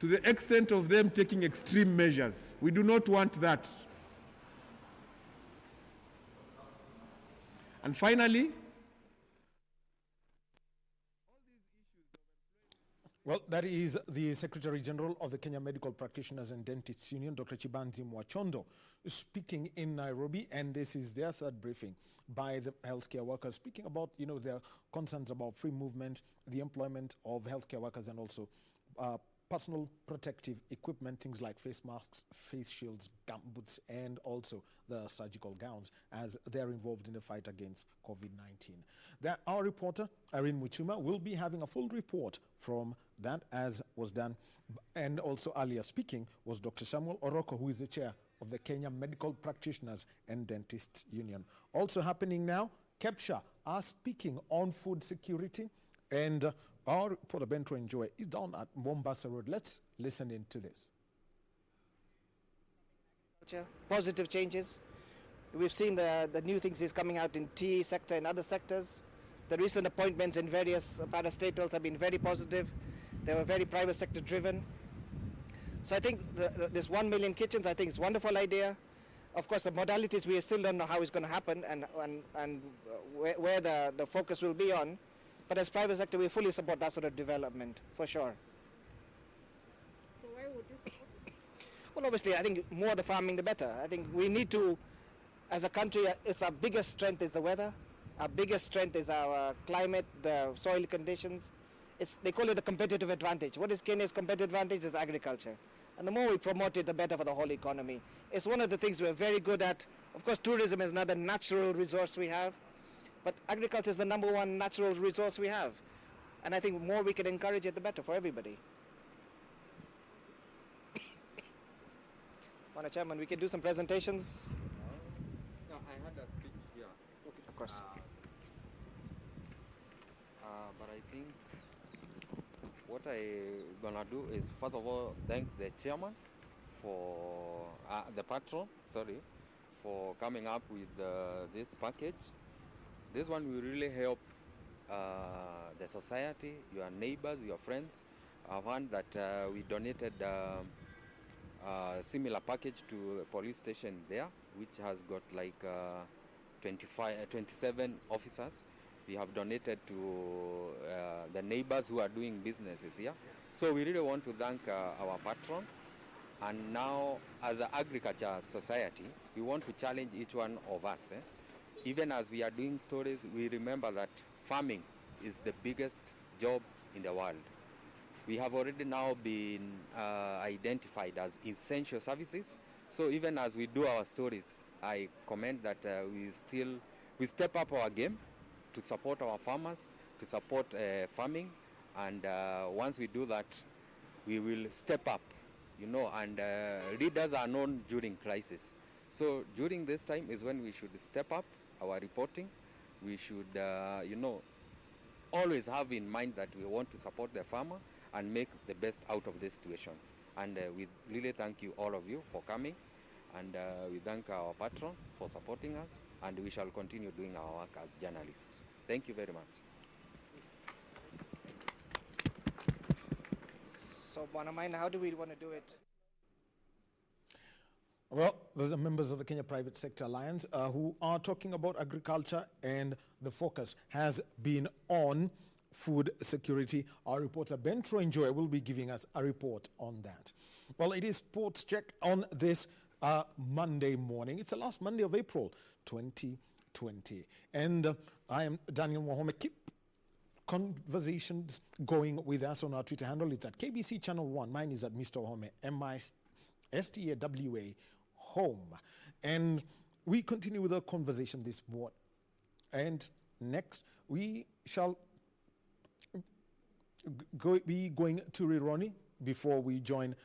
to the extent of them taking extreme measures. We do not want that. And finally, well, that is the Secretary General of the Kenya Medical Practitioners and Dentists Union, Dr. Chibanzi Mwachondo, speaking in Nairobi, and this is their third briefing by the healthcare workers, speaking about, their concerns about free movement, the employment of healthcare workers, and also personal protective equipment, things like face masks, face shields, gumboots, and also the surgical gowns, as they're involved in the fight against COVID-19. Our reporter, Irene Muchuma, will be having a full report from that, as was done. And also earlier speaking was Dr. Samuel Oroko, who is the chair of the Kenya Medical Practitioners and Dentists Union. Also happening now, KEPSHA are speaking on food security, and our reporter Bento Enjoy is down at Mombasa Road. Let's listen into this. Positive changes. We've seen the new things is coming out in tea sector and other sectors. The recent appointments in various parastatals have been very positive. They were very private sector driven. So I think this 1 million kitchens, I think is a wonderful idea. Of course, the modalities, we still don't know how it's going to happen and where the focus will be on. But as private sector, we fully support that sort of development, for sure. So why would you support it? Well, obviously, I think more the farming, the better. I think we need to, as a country, it's our biggest strength is the weather. Our biggest strength is our climate, the soil conditions. They call it the competitive advantage. What is Kenya's competitive advantage is agriculture. And the more we promote it, the better for the whole economy. It's one of the things we're very good at. Of course, tourism is another natural resource we have. But agriculture is the number one natural resource we have. And I think the more we can encourage it, the better for everybody. Mr. Chairman, we can do some presentations. No, I had a speech here. Okay, of course. But I think what I gonna do is first of all thank the chairman for the patron, sorry, for coming up with this package. This one will really help the society, your neighbors, your friends. I've heard that we donated a similar package to a police station there, which has got like 27 officers. We have donated to the neighbors who are doing businesses here. So we really want to thank our patron. And now, as an agriculture society, we want to challenge each one of us. Even as we are doing stories, we remember that farming is the biggest job in the world. We have already now been identified as essential services. So even as we do our stories, I comment that we step up our game to support our farmers, to support farming, and once we do that, we will step up, and leaders are known during crisis. So during this time is when we should step up our reporting. We should, always have in mind that we want to support the farmer and make the best out of this situation. And we really thank you, all of you, for coming. And we thank our patron for supporting us, and we shall continue doing our work as journalists. Thank you very much. So, Bonamine, how do we want to do it? Well, those are members of the Kenya Private Sector Alliance who are talking about agriculture, and the focus has been on food security. Our reporter Ben Troy-Njoy will be giving us a report on that. Well, it is Sports Check on this Monday morning. It's the last Monday of April 2020. And I am Daniel Mohammed. Keep conversations going with us on our Twitter handle. It's at KBC Channel 1. Mine is at Mr. Home, MISTAWA Home. And we continue with our conversation this morning. And next, we shall be going to Rironi before we join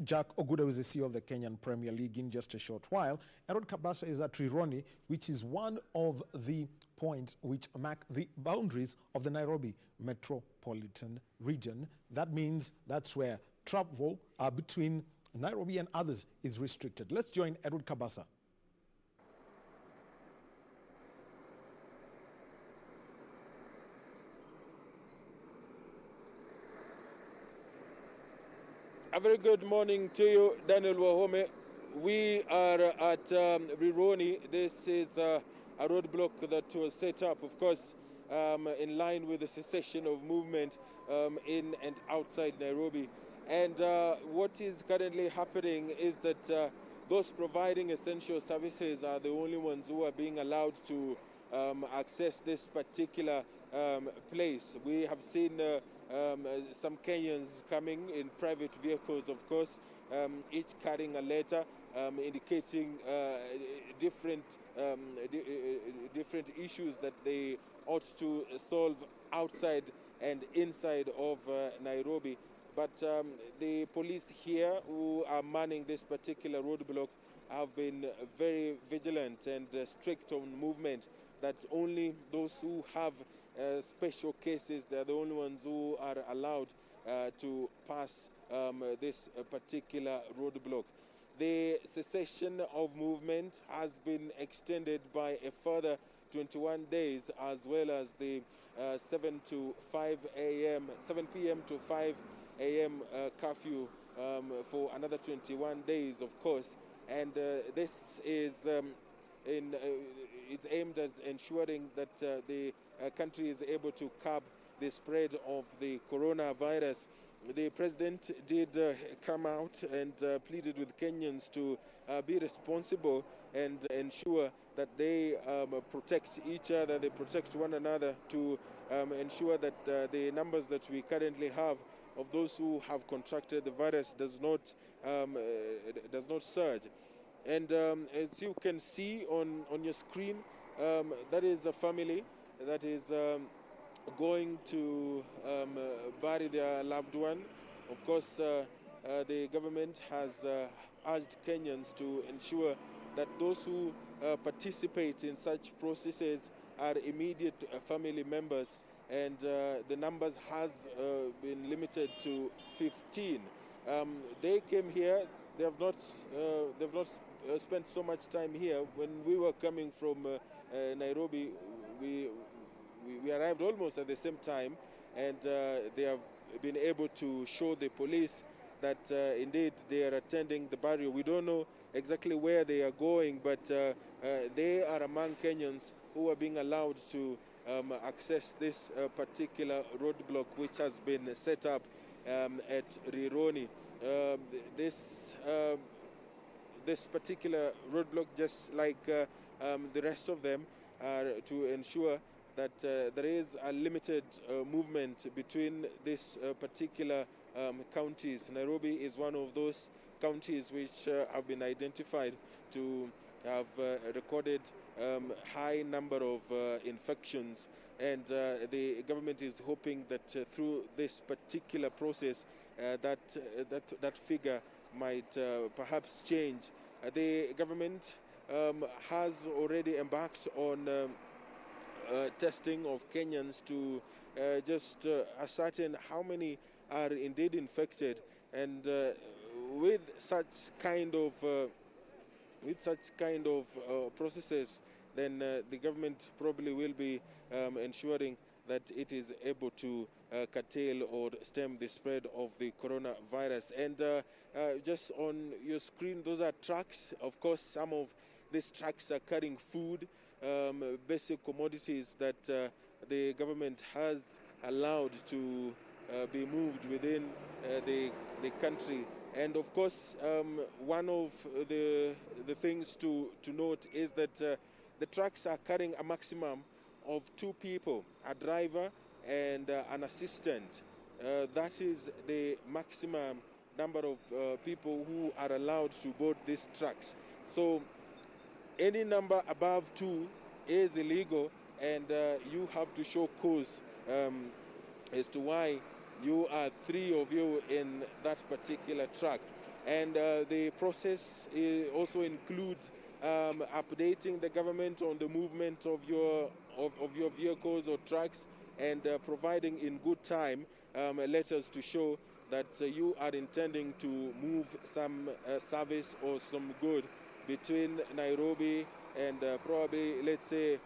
Jack Oguda, who is the CEO of the Kenyan Premier League, in just a short while. Erod Kabasa is at Rironi, which is one of the points which mark the boundaries of the Nairobi metropolitan region. That means that's where travel between Nairobi and others is restricted. Let's join Edward Kabasa. A very good morning to you, Daniel Wahome. We are at Rironi. This is a roadblock that was set up, of course, in line with the cessation of movement in and outside Nairobi. And what is currently happening is that those providing essential services are the only ones who are being allowed to access this particular place. We have seen some Kenyans coming in private vehicles, of course, each carrying a letter indicating different issues that they ought to solve outside and inside of Nairobi. But the police here who are manning this particular roadblock have been very vigilant and strict on movement, that only those who have special cases, they're the only ones who are allowed to pass this particular roadblock. The cessation of movement has been extended by a further 21 days, as well as the 7 p.m. to 5 a.m. curfew for another 21 days, of course. And this is it's aimed at ensuring that the country is able to curb the spread of the coronavirus. The president did come out and pleaded with Kenyans to be responsible and ensure that they protect each other, they protect one another, to ensure that the numbers that we currently have of those who have contracted the virus does not surge. And as you can see on your screen, that is a family that is going to bury their loved one. Of course, the government has urged Kenyans to ensure that those who participate in such processes are immediate family members, and the numbers has been limited to 15. They came here. They have not spent so much time here. When we were coming from Nairobi, we arrived almost at the same time, and they have been able to show the police that indeed they are attending the barrier. We don't know exactly where they are going, but they are among Kenyans who are being allowed to access this particular roadblock which has been set up at Rironi. This particular roadblock, just like the rest of them, are to ensure that there is a limited movement between this particular counties. Nairobi is one of those counties which have been identified to have recorded high number of infections, and the government is hoping that through this particular process that figure might perhaps change. The government has already embarked on testing of Kenyans to just ascertain how many are indeed infected, and with such kind of processes, then the government probably will be ensuring that it is able to curtail or stem the spread of the coronavirus. And just on your screen, those are trucks. Of course, some of these trucks are carrying food, basic commodities that the government has allowed to be moved within the country. And of course, one of the things to note is that the trucks are carrying a maximum of 2 people, a driver and an assistant. That is the maximum number of people who are allowed to board these trucks. So any number above 2 is illegal, and you have to show cause as to why you are 3 of you in that particular truck. And the process also includes updating the government on the movement of your vehicles or trucks, and providing in good time letters to show that you are intending to move some service or some good between Nairobi and probably, let's say,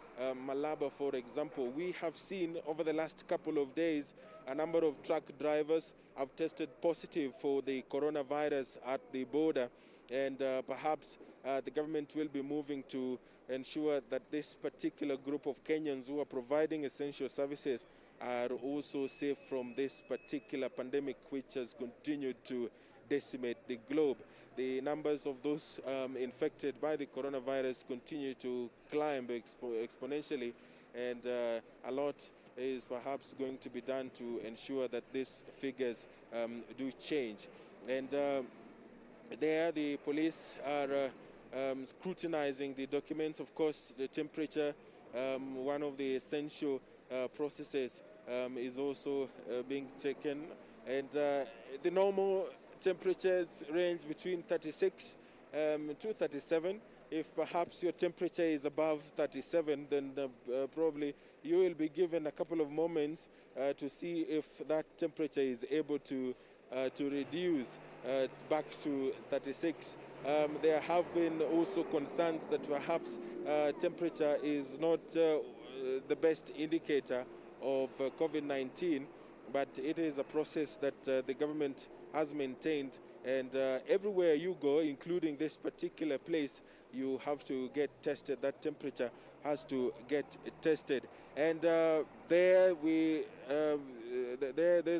Malaba, for example. We have seen over the last couple of days a number of truck drivers have tested positive for the coronavirus at the border, and perhaps the government will be moving to ensure that this particular group of Kenyans who are providing essential services are also safe from this particular pandemic which has continued to decimate the globe. The numbers of those infected by the coronavirus continue to climb exponentially, and a lot is perhaps going to be done to ensure that these figures do change. And there the police are scrutinizing the documents. Of course, the temperature, one of the essential processes, is also being taken, and the normal temperatures range between 36 to 37. If perhaps your temperature is above 37, then probably you will be given a couple of moments to see if that temperature is able to reduce back to 36. There have been also concerns that perhaps temperature is not the best indicator of COVID-19, but it is a process that the government has maintained, and everywhere you go, including this particular place, you have to get tested. That temperature has to get tested. And there's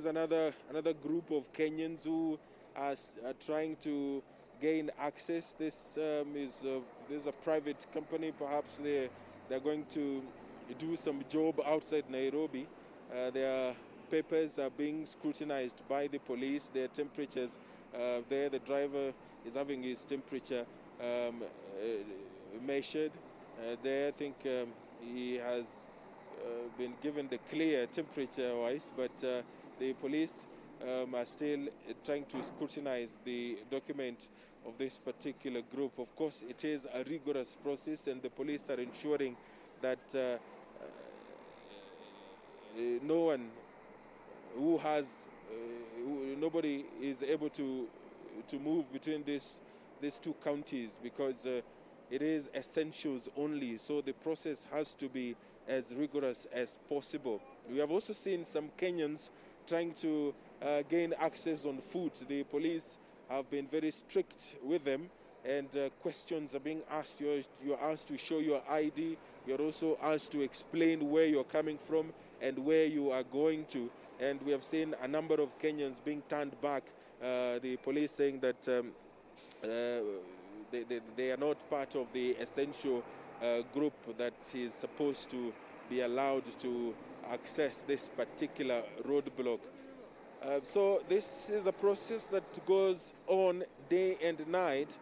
another group of Kenyans who are trying to gain access. This is a private company. Perhaps they're going to do some job outside Nairobi. Their papers are being scrutinized by the police. Their temperatures, there the driver is having his temperature measured. There I think he has been given the clear temperature-wise, but the police are still trying to scrutinize the document of this particular group. Of course, it is a rigorous process, and the police are ensuring that no one who has, nobody is able to move between these two counties because it is essentials only. So the process has to be as rigorous as possible. We have also seen some Kenyans trying to gain access on food. The police have been very strict with them, and questions are being asked. You're asked to show your ID. You're also asked to explain where you're coming from and where you are going to. And we have seen a number of Kenyans being turned back. The police saying that they are not part of the essential group that is supposed to be allowed to access this particular roadblock. So this is a process that goes on day and night,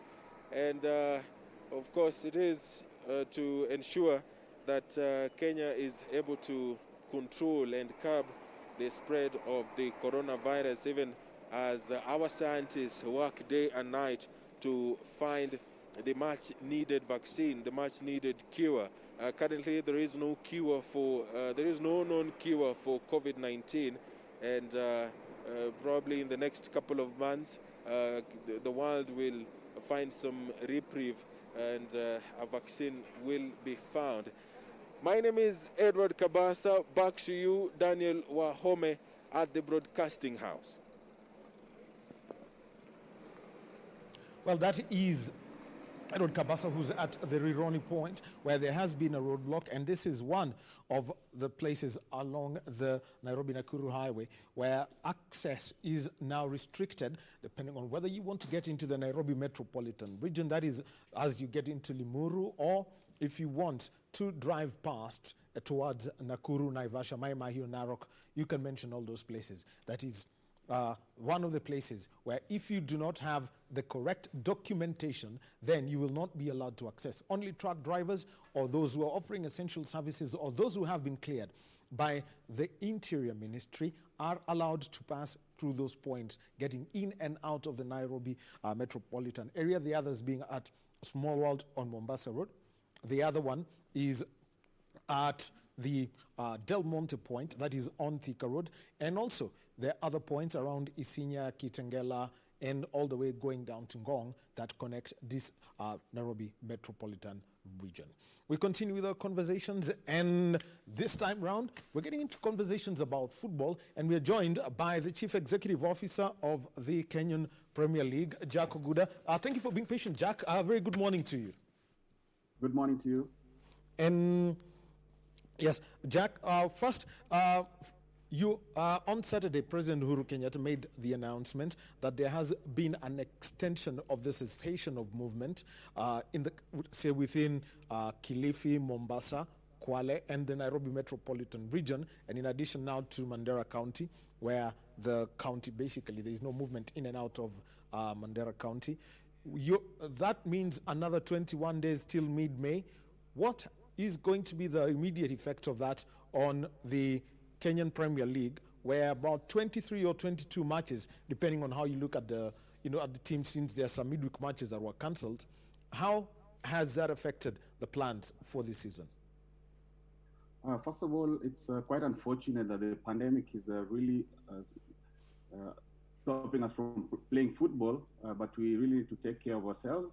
and of course it is to ensure that Kenya is able to control and curb the spread of the coronavirus, even as our scientists work day and night to find the much needed vaccine, the much needed cure. Currently there is no cure for, there is no known cure for COVID-19, and probably in the next couple of months the world will find some reprieve and a vaccine will be found. My name is Edward Kabasa. Back to you, Daniel Wahome, at the Broadcasting House. Well, that is Edward Kabasa, who's at the Rironi point, where there has been a roadblock, and this is one of the places along the Nairobi-Nakuru highway where access is now restricted, depending on whether you want to get into the Nairobi metropolitan region, that is, as you get into Limuru, or if you want to drive past towards Nakuru, Naivasha, Mai Mahiu, Narok, you can mention all those places. That is one of the places where if you do not have the correct documentation, then you will not be allowed to access. Only truck drivers or those who are offering essential services or those who have been cleared by the Interior Ministry are allowed to pass through those points, getting in and out of the Nairobi metropolitan area. The others being at Small World on Mombasa Road. The other one is at the Del Monte point, that is on Thika Road, and also there are other points around Isinya, Kitengela, and all the way going down to Ngong that connect this Nairobi metropolitan region. We continue with our conversations, and this time round, we're getting into conversations about football, and we're joined by the Chief Executive Officer of the Kenyan Premier League, Jack Oguda. Thank you for being patient, Jack. Very good morning to you. Good morning to you. And yes, Jack, first, on Saturday, President Uhuru Kenyatta made the announcement that there has been an extension of the cessation of movement within Kilifi, Mombasa, Kwale, and the Nairobi metropolitan region, and in addition now to Mandera County, where the county basically there is no movement in and out of Mandera County. That means another 21 days till mid-May. What is going to be the immediate effect of that on the Kenyan Premier League, where about 23 or 22 matches, depending on how you look at the team, since there are some midweek matches that were cancelled, how has that affected the plans for this season? First of all, it's quite unfortunate that the pandemic is really stopping us from playing football, but we really need to take care of ourselves.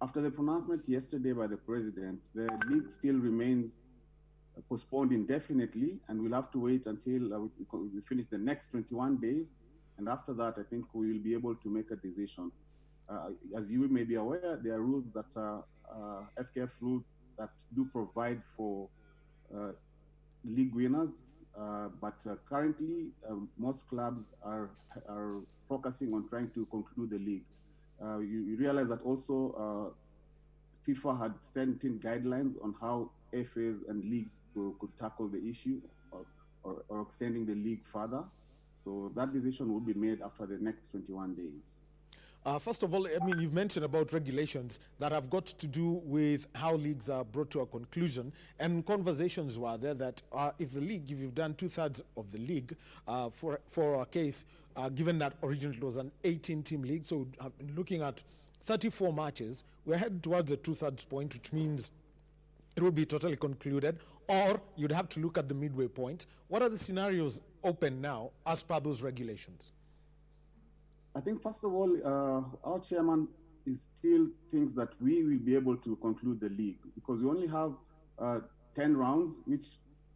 After the pronouncement yesterday by the president, the league still remains postponed indefinitely, and we'll have to wait until we finish the next 21 days. And after that, I think we will be able to make a decision. As you may be aware, there are rules that FKF rules that do provide for league winners, but currently most clubs are focusing on trying to conclude the league. You realize that also FIFA had sent in guidelines on how FAs and leagues could tackle the issue or extending the league further. So that decision will be made after the next 21 days. First of all, I mean, you've mentioned about regulations that have got to do with how leagues are brought to a conclusion, and conversations were there that if you've done 2/3 of the league, for a case, given that originally it was an 18-team league, so I've been looking at 34 matches, we're headed towards the 2/3 point, which means it will be totally concluded or you'd have to look at the midway point. What are the scenarios open now as per those regulations? I think, first of all, our chairman is still thinks that we will be able to conclude the league because we only have 10 rounds, which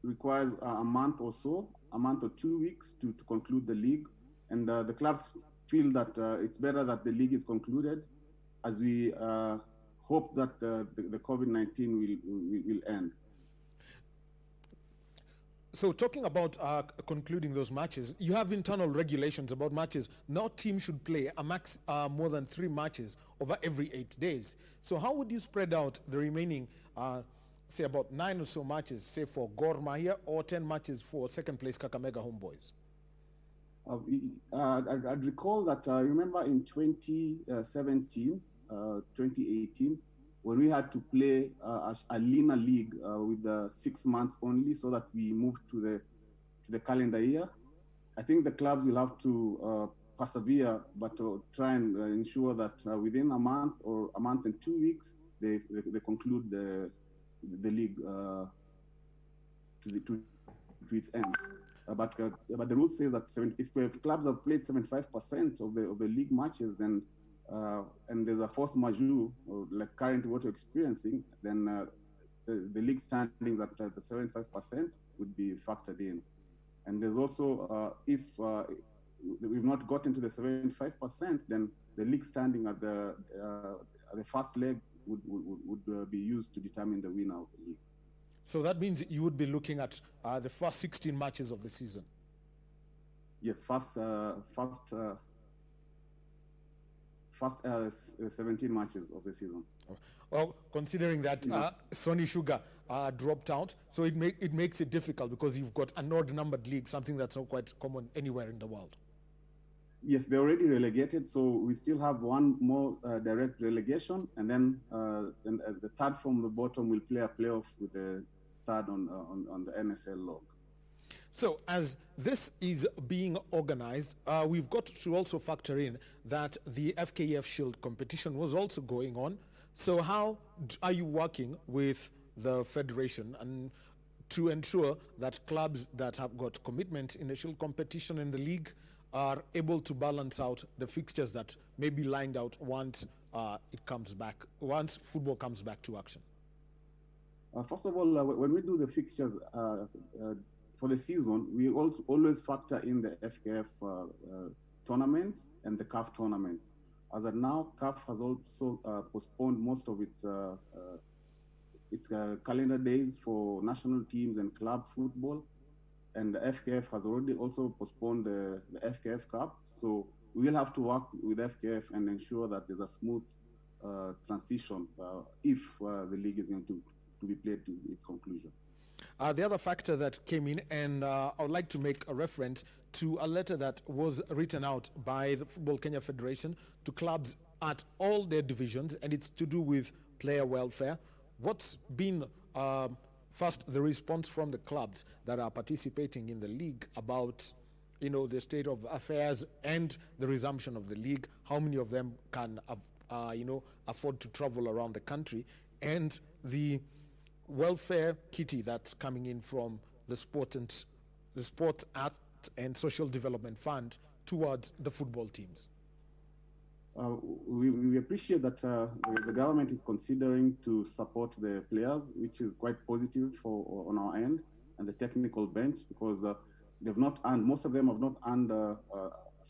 requires a month or so, a month or 2 weeks to conclude the league. And the clubs feel that it's better that the league is concluded as we hope that the COVID-19 will end. So talking about concluding those matches, you have internal regulations about matches. No team should play a max more than 3 matches over every 8 days. So how would you spread out the remaining, say about 9 or so matches, say for Gor Mahia, or 10 matches for second place Kakamega Homeboys? I'd recall that, remember in 2017, 2018, when we had to play a leaner league with 6 months only so that we moved to the calendar year. I think the clubs will have to persevere, but try and ensure that within a month or a month and 2 weeks, they conclude the league to its end. But the rule says that if clubs have played 75% of the league matches, then and there's a force majeure, like currently what we're experiencing, then the league standings at the 75% would be factored in. And there's also, if we've not gotten to the 75%, then the league standing at the first leg would be used to determine the winner of the league. So that means you would be looking at the first 16 matches of the season. Yes, first 17 matches of the season. Well, considering that Sony Sugar dropped out, so it makes it difficult because you've got an odd-numbered league, something that's not quite common anywhere in the world. Yes, they're already relegated, so we still have one more direct relegation, and then the third from the bottom will play a playoff with the third on the NSL log. So as this is being organized, we've got to also factor in that the FKF Shield competition was also going on. So how are you working with the federation and to ensure that clubs that have got commitment in the Shield competition in the league are able to balance out the fixtures that may be lined out once once football comes back to action? First of all, when we do the fixtures for the season, we always factor in the FKF tournaments and the CAF tournaments. As of now, CAF has also postponed most of its calendar days for national teams and club football, and the FKF has already also postponed the FKF Cup. So we will have to work with FKF and ensure that there's a smooth transition if the league is going to be played to its conclusion. The other factor that came in, and I would like to make a reference to a letter that was written out by the Football Kenya Federation to clubs at all their divisions, and it's to do with player welfare. What's been first the response from the clubs that are participating in the league about the state of affairs and the resumption of the league? How many of them can afford to travel around the country, and the welfare kitty that's coming in from the Sport Art and Social Development Fund towards the football teams? We appreciate that the government is considering to support the players, which is quite positive on our end, and the technical bench, because they've not earned, most of them have not earned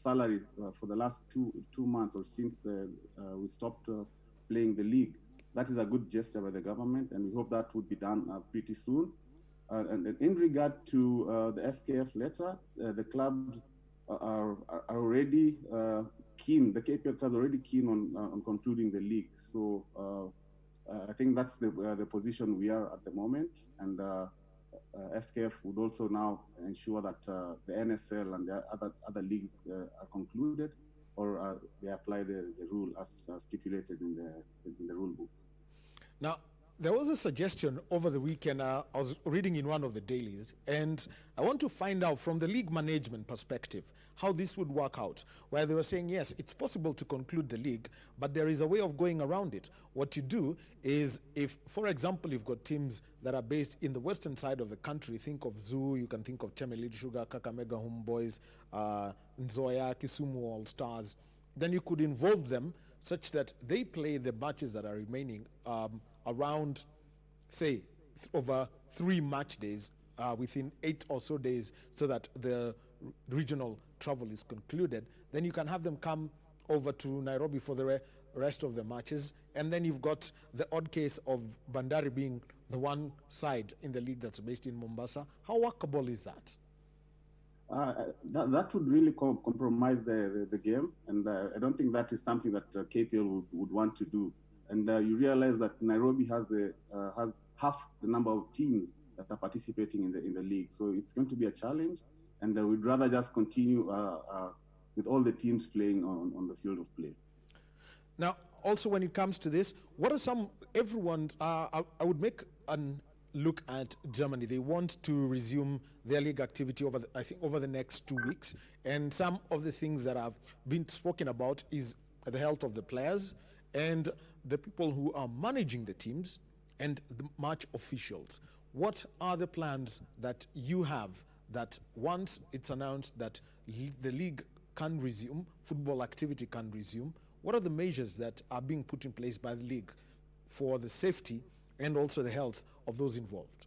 salary for the last two months or since we stopped playing the league. That is a good gesture by the government, and we hope that would be done pretty soon. And in regard to the FKF letter, the clubs are already keen. The KPL clubs are already keen on concluding the league. So I think that's the position we are at the moment. And FKF would also now ensure that the NSL and the other leagues are concluded, or they apply the rule as stipulated in the rule book. Now, There was a suggestion over the weekend. I was reading in one of the dailies, and I want to find out from the league management perspective how this would work out. Where they were saying, yes, it's possible to conclude the league, but there is a way of going around it. What you do is, if, for example, you've got teams that are based in the western side of the country, think of Zoo, you can think of Chemelil Sugar, Kakamega Homeboys, Nzoya, Kisumu All Stars, then you could involve them such that they play the matches that are remaining around, say, over 3 match days within 8 or so days, so that the regional travel is concluded. Then you can have them come over to Nairobi for the rest of the matches, and then you've got the odd case of Bandari being the one side in the league that's based in Mombasa. How workable is that? That would really compromise the game, and I don't think that is something that KPL would want to do. And you realize that Nairobi has half the number of teams that are participating in the league, so it's going to be a challenge. And we'd rather just continue with all the teams playing on the field of play. Now, also when it comes to this, what are some, I would make a look at Germany. They want to resume their league activity over the next 2 weeks. And some of the things that have been spoken about is the health of the players and the people who are managing the teams and the match officials. What are the plans that you have that once it's announced that the league can resume, football activity can resume, what are the measures that are being put in place by the league for the safety and also the health of those involved?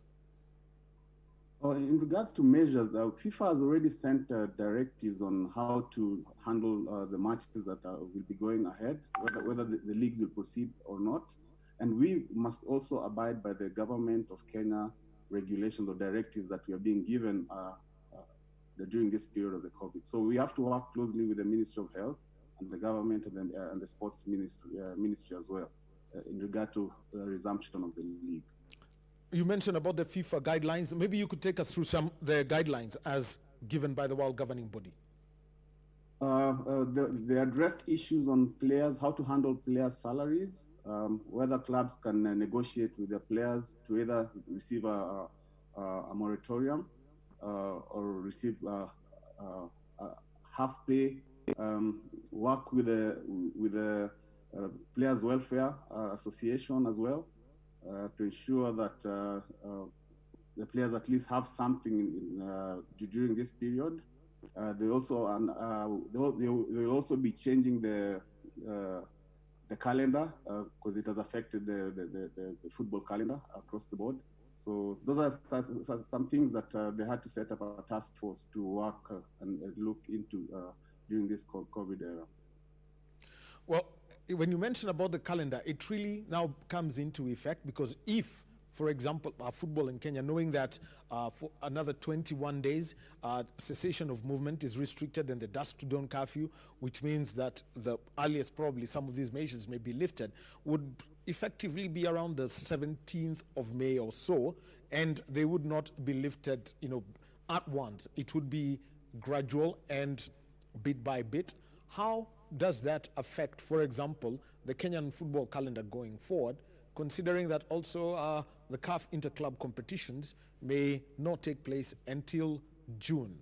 In regards to measures, FIFA has already sent directives on how to handle the matches that will be going ahead, whether the leagues will proceed or not. And we must also abide by the government of Kenya regulations or directives that we are being given during this period of the COVID. So we have to work closely with the Ministry of Health and the government and the sports ministry as well in regard to resumption of the league. You mentioned about the FIFA guidelines. Maybe you could take us through the guidelines as given by the world governing body. They addressed issues on players, how to handle players' salaries, whether clubs can negotiate with their players to either receive a moratorium or receive half pay, work with the Players Welfare Association as well to ensure that the players at least have something during this period. They will also be changing the calendar because it has affected the football calendar across the board. So those are some things that they had to set up a task force to work and look into during this COVID era. Well, when you mention about the calendar, it really now comes into effect because if, for example, football in Kenya, knowing that for another 21 days, cessation of movement is restricted and the dusk to dawn curfew, which means that the earliest probably some of these measures may be lifted, would effectively be around the 17th of May or so, and they would not be lifted, at once. It would be gradual and bit by bit. How does that affect, for example, the Kenyan football calendar going forward, considering that also the CAF interclub competitions may not take place until June?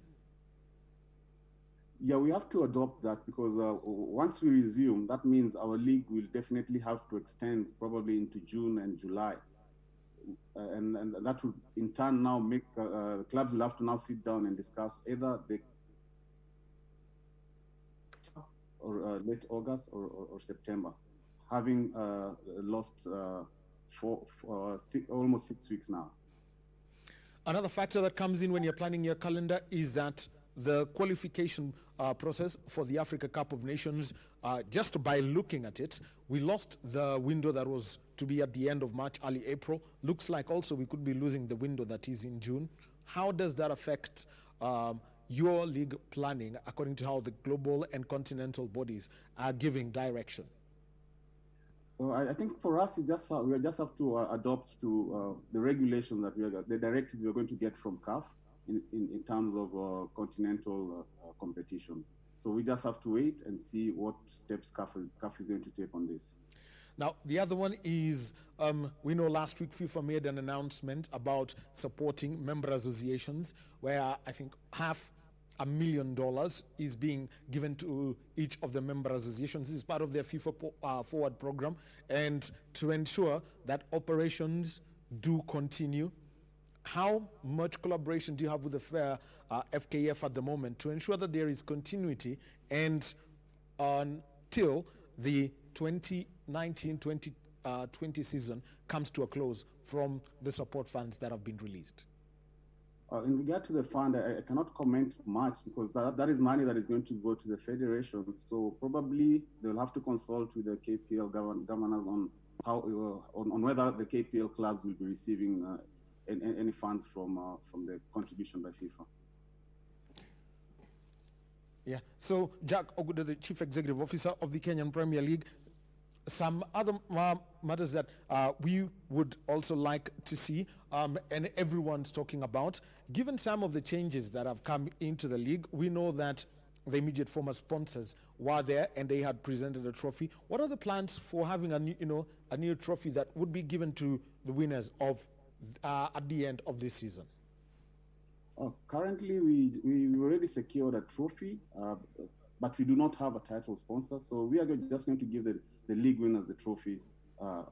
Yeah, we have to adopt that because once we resume, that means our league will definitely have to extend probably into June and July. And that would in turn now make clubs will have to now sit down and discuss either they or late August or September, having lost almost 6 weeks now. Another factor that comes in when you're planning your calendar is that the qualification process for the Africa Cup of Nations, just by looking at it, we lost the window that was to be at the end of March, early April. Looks like also we could be losing the window that is in June. How does that affect your league planning according to how the global and continental bodies are giving direction? Well, I think for us, we just have to adopt to the regulations that the directives we're going to get from CAF in terms of continental competitions. So we just have to wait and see what steps CAF is going to take on this. Now, the other one is we know last week FIFA made an announcement about supporting member associations, where I think $500,000 is being given to each of the member associations. This is part of their FIFA Forward program, and to ensure that operations do continue. How much collaboration do you have with the FKF at the moment to ensure that there is continuity and until the 2019-2020 season comes to a close from the support funds that have been released? In regard to the fund, I cannot comment much because that is money that is going to go to the federation. So probably they'll have to consult with the KPL governors on how on whether the KPL clubs will be receiving any funds from the contribution by FIFA. Yeah. So Jack Ogudo, the Chief Executive Officer of the Kenyan Premier League, some other matters that we would also like to see, and everyone's talking about, given some of the changes that have come into the league, we know that the immediate former sponsors were there and they had presented a trophy. What are the plans for having a new trophy that would be given to the winners of at the end of this season? Currently, we already secured a trophy, but we do not have a title sponsor. So we are just going to give the league winners the trophy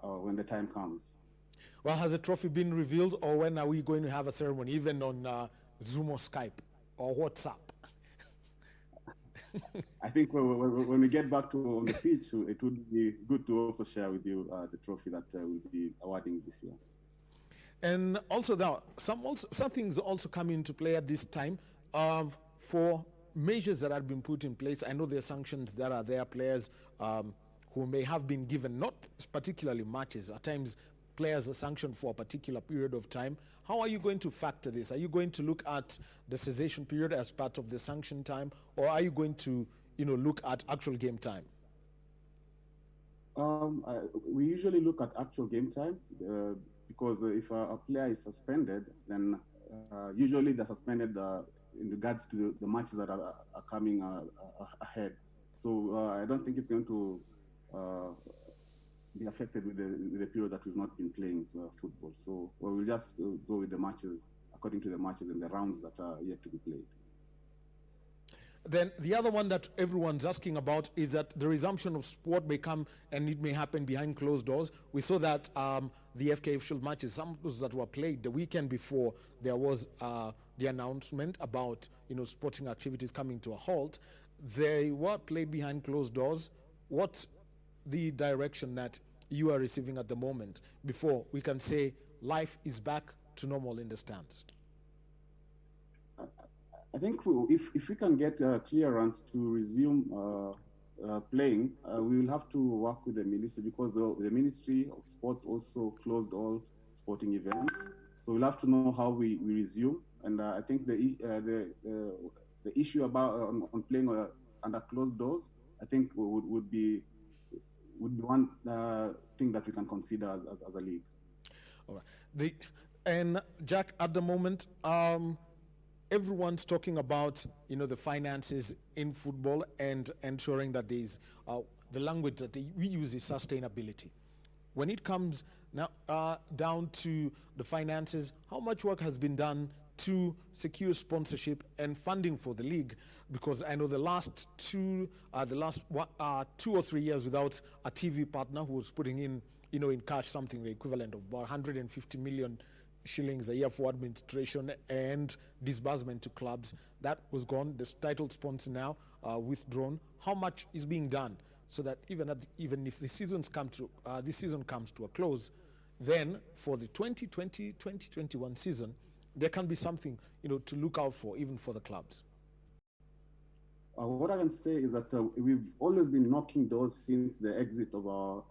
when the time comes. Well, has the trophy been revealed, or when are we going to have a ceremony, even on Zoom or Skype or WhatsApp? I think when we get back to on the pitch, it would be good to also share with you the trophy that we'll be awarding this year. And also now, some things also come into play at this time for measures that have been put in place. I know there are sanctions that are there, players who may have been given, not particularly matches. At times, players are sanctioned for a particular period of time. How are you going to factor this? Are you going to look at the cessation period as part of the sanction time, or are you going to, look at actual game time? We usually look at actual game time because if a player is suspended, then usually they're suspended in regards to the matches that are coming ahead. So I don't think it's going to be affected with the period that we've not been playing football. So we'll just go with the matches according to the matches and the rounds that are yet to be played. Then the other one that everyone's asking about is that the resumption of sport may come, and it may happen behind closed doors. We saw that the FKF Shield matches, some of those that were played the weekend before, there was the announcement about sporting activities coming to a halt. They were played behind closed doors. What's the direction that you are receiving at the moment before we can say life is back to normal in the stands? I think if we can get clearance to resume playing, we will have to work with the ministry because the Ministry of Sports also closed all sporting events. So we'll have to know how we resume. And I think the issue about on playing under closed doors, I think would be one thing that we can consider as a league. All right. And Jack, at the moment, everyone's talking about the finances in football and ensuring that there's the language that we use is sustainability. When it comes now down to the finances, how much work has been done to secure sponsorship and funding for the league? Because I know the last 2 or 3 years without a TV partner who was putting in in cash something the equivalent of about 150 million shillings a year for administration and disbursement to clubs, that was gone. The title sponsor now withdrawn. How much is being done so that even if this season comes to a close, then for the 2020-2021 season, there can be something to look out for, even for the clubs? What I can say is that we've always been knocking doors since the exit of our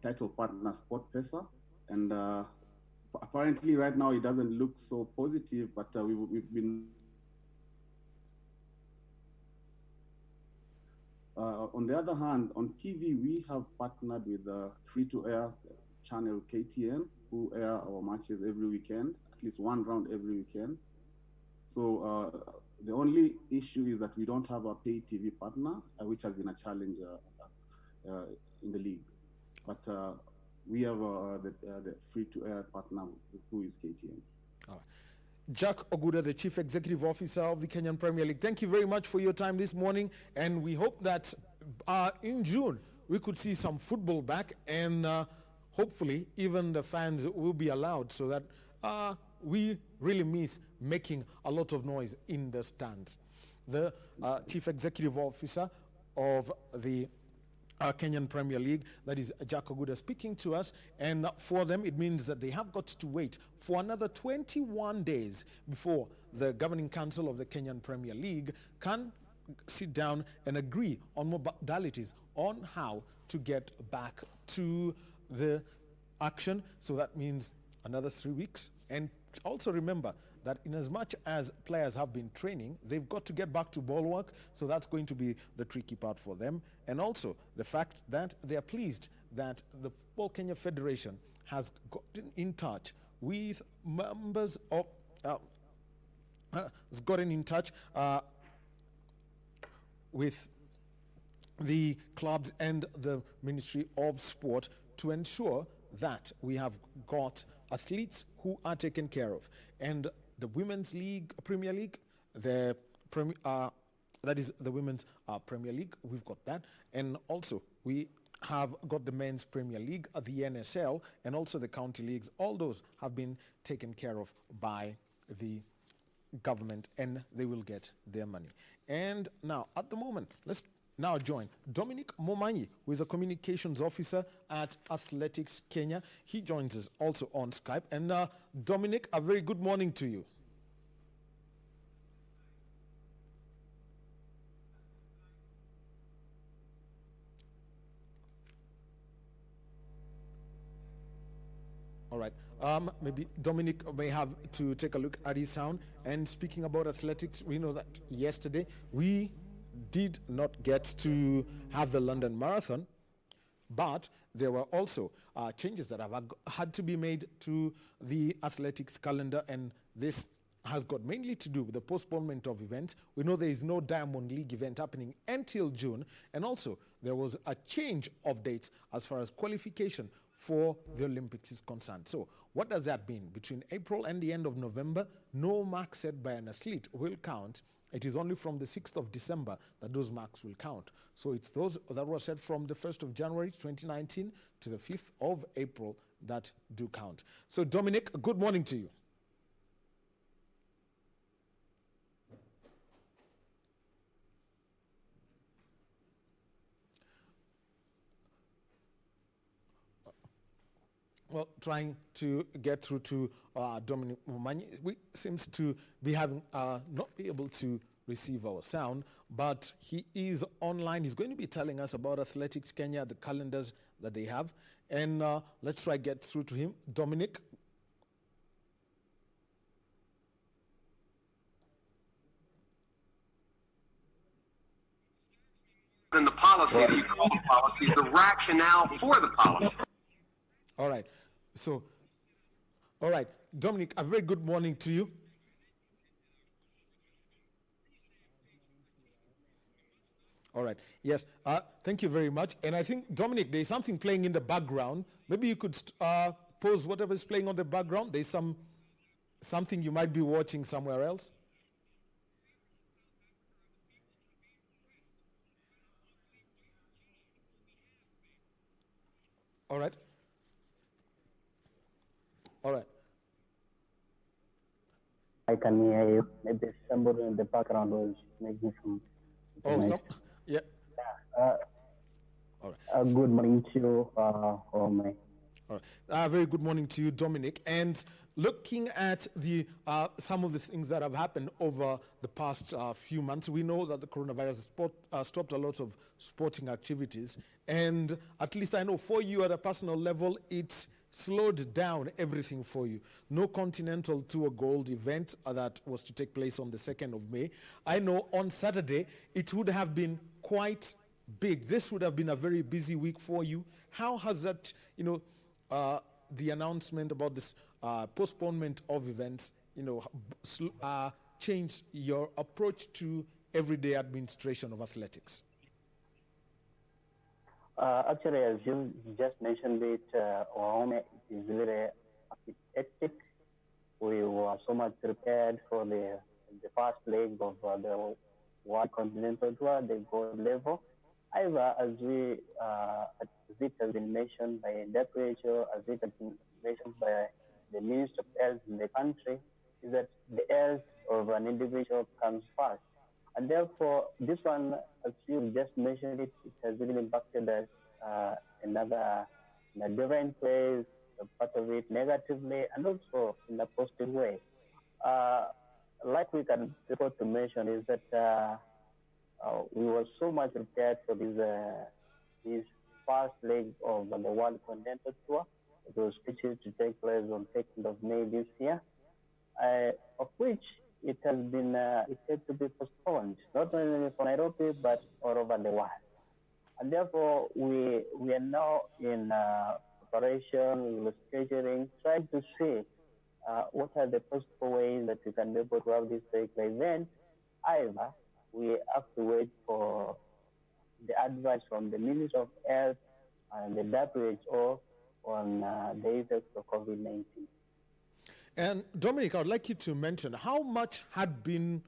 title partner, SportPesa, and apparently right now it doesn't look so positive, but we've been on the other hand, on TV, we have partnered with the free-to-air channel KTN, who air our matches every weekend, at least one round every weekend. So the only issue is that we don't have a pay TV partner, which has been a challenge in the league. but we have the free-to-air partner who is KTN. All right. Jack Oguda, the Chief Executive Officer of the Kenyan Premier League, thank you very much for your time this morning, and we hope that in June we could see some football back, and hopefully even the fans will be allowed, so that we really miss making a lot of noise in the stands. The Chief Executive Officer of the Kenyan Premier League, that is Jack Oguda, speaking to us, and for them it means that they have got to wait for another 21 days before the governing council of the Kenyan Premier League can sit down and agree on modalities on how to get back to the action. So that means another 3 weeks. And also remember that in as much as players have been training, they've got to get back to ball work, so that's going to be the tricky part for them. And also the fact that they are pleased that the Football Kenya Federation has gotten in touch with members of has gotten in touch with the clubs and the Ministry of Sport to ensure that we have got athletes who are taken care of. And the Women's League, Premier League, that is the Women's Premier League, we've got that. And also we have got the Men's Premier League, the NSL, and also the county leagues. All those have been taken care of by the government, and they will get their money. And now, at the moment, let's now join Dominic Momanyi, who is a communications officer at Athletics Kenya. He joins us also on Skype. And Dominic, a very good morning to you. All right. Maybe Dominic may have to take a look at his sound. And speaking about athletics, we know that yesterday we did not get to have the London Marathon, but there were also changes that have had to be made to the athletics calendar, and this has got mainly to do with the postponement of events. We know there is no Diamond League event happening until June, and also there was a change of dates as far as qualification for the Olympics is concerned. So what does that mean? Between April and the end of November, no mark set by an athlete will count. It is only from the 6th of December that those marks will count. So it's those that were set from the 1st of January 2019 to the 5th of April that do count. So Dominic, good morning to you. Well, trying to get through to Dominic Momanyi. We seems to be having not be able to receive our sound, but he is online. He's going to be telling us about Athletics Kenya, the calendars that they have, and let's try get through to him. Dominic. Than the policy that you call the policy is the rationale for the policy. All right. So, all right, Dominic, a very good morning to you. All right. Yes. Thank you very much. And I think, Dominic, there's something playing in the background. Maybe you could pause whatever's playing on the background. There's something you might be watching somewhere else. All right. All right. I can hear you. Maybe somebody in the background was making some. Yeah. All right. Good morning to you, Ome. All right. Very good morning to you, Dominic. And looking at the some of the things that have happened over the past few months, we know that the coronavirus stopped a lot of sporting activities. And at least I know for you at a personal level, it's slowed down everything for you. No Continental Tour Gold event that was to take place on the 2nd of May. I know on Saturday it would have been quite big. This would have been a very busy week for you. How has that, the announcement about this postponement of events, changed your approach to everyday administration of athletics? Actually, as you just mentioned it, it is very hectic. We were so much prepared for the first leg of the World Continental Tour, the gold level. However, as it has been mentioned by WHO, as it has been mentioned by the Minister of Health in the country, is that the health of an individual comes first. And therefore, this one, as you just mentioned it, it has really impacted us in a different ways, a part of it negatively and also in a positive way. Like we can report to mention is that we were so much prepared for this first leg of the World Continental Tour. It was scheduled to take place on 2nd of May this year, of which it has been it had to be postponed, not only for Nairobi but all over the world. And therefore, we are now in preparation, we're scheduling, trying to see what are the possible ways that we can be able to have this particular event. However, we have to wait for the advice from the Ministry of Health and the WHO on the effects of COVID-19. And Dominic, I would like you to mention how much had been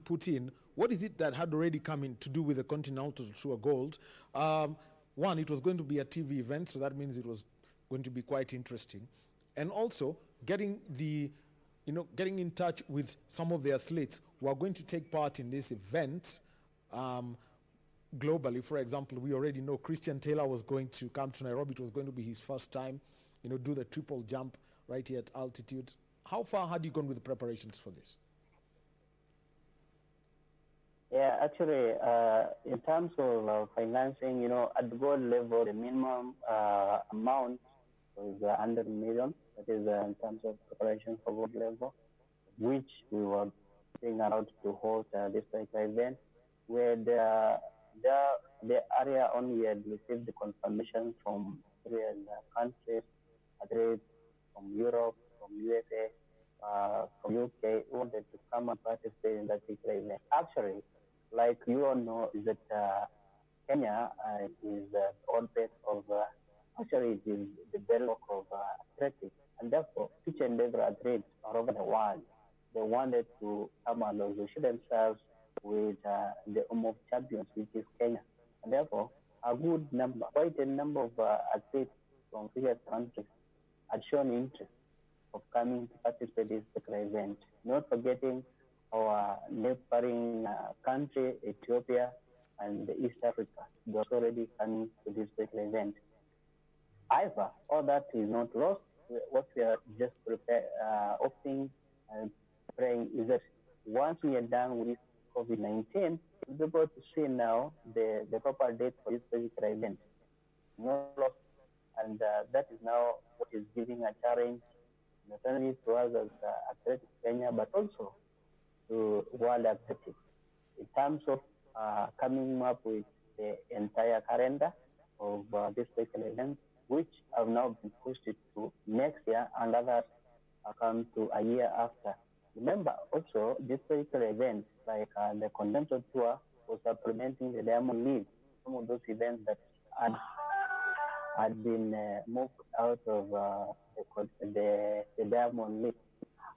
put in. What is it that had already come in to do with the Continental Tour Gold? One, it was going to be a TV event, so that means it was going to be quite interesting. And also getting in touch with some of the athletes who are going to take part in this event globally. For example, we already know Christian Taylor was going to come to Nairobi. It was going to be his first time, do the triple jump right here at altitude. How far had you gone with the preparations for this? Yeah, actually, in terms of financing, at the gold level, the minimum amount was 100 million. That is in terms of preparation for gold level, which we were being allowed to hold this particular event, where the area only had received the confirmation from various countries, athletes from Europe, from USA, from UK, who wanted to come and participate in that particular event. Actually, like you all know, is that Kenya is the oldest of, actually it is the bedrock of athletics, and therefore each and every athlete all over the world, they wanted to come and associate themselves with the home of champions, which is Kenya. And therefore, quite a number of athletes from various countries had shown interest of coming to participate in this particular event. Not forgetting our neighboring country, Ethiopia, and East Africa. They are already coming to this particular event. However, all that is not lost. What we are just hoping and praying is that once we are done with COVID-19, we'll be able to see now the proper date for this particular event. No loss. And that is now what is giving a challenge, not only to us as Athletics Kenya, but also to World Athletics in terms of coming up with the entire calendar of this particular event, which have now been pushed to next year, and others come to a year after. Remember, also, this particular event, like the Continental Tour, was supplementing the Diamond League, some of those events that had been moved out of the Diamond League.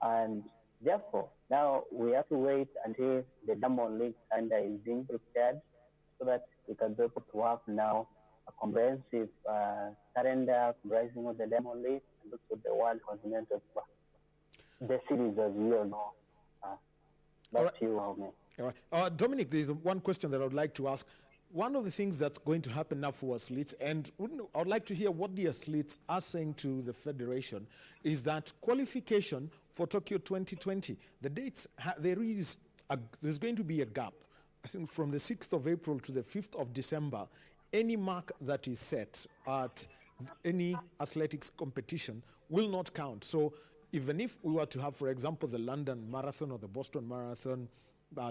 And therefore, now we have to wait until the Diamond League calendar is being prepared so that we can be able to have now a comprehensive calendar comprising of the Diamond League and also the World Continental Tour. The series, as we all know. Back to you, Ahmed. All right. Dominic, there's one question that I would like to ask. One of the things that's going to happen now for athletes, and I would like to hear what the athletes are saying to the federation, is that qualification for Tokyo 2020, the dates, there's going to be a gap. I think from the 6th of April to the 5th of December, any mark that is set at any athletics competition will not count. So even if we were to have, for example, the London Marathon or the Boston Marathon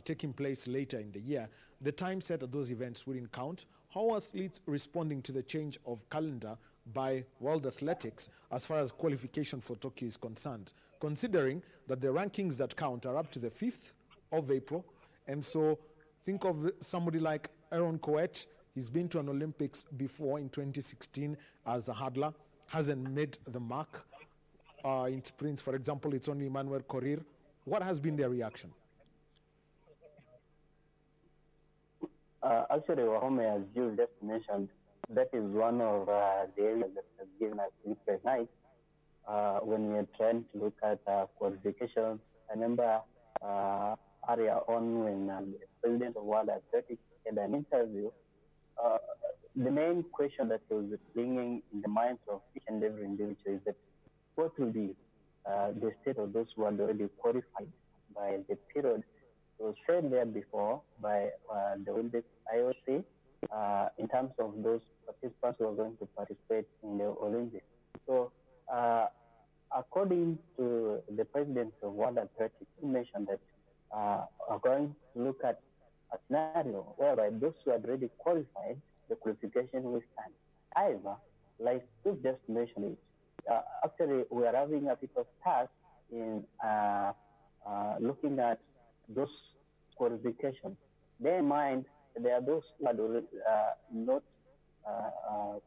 taking place later in the year, the time set at those events wouldn't count. How are athletes responding to the change of calendar by World Athletics as far as qualification for Tokyo is concerned, considering that the rankings that count are up to the 5th of April? And so think of somebody like Aaron Koech. He's been to an Olympics before in 2016 as a hurdler, hasn't made the mark in sprints. For example, it's only Emmanuel Korir. What has been their reaction? Actually, Wahome, as you just mentioned, that is one of the areas that has given us sleepless nights when we are trying to look at qualifications. I remember earlier on when the president of World Athletics had an interview, the main question that was bringing in the minds of each and every individual is that what will be the state of those who are already qualified by the period. It was said there before by the Olympic IOC in terms of those participants who are going to participate in the Olympics. So, according to the president of World Athletics, he mentioned that are going to look at a scenario whereby those who are already qualified, the qualification will stand. However, like you just mentioned it, actually we are having a bit of task in looking at those qualifications. Bear in mind, there are those who are not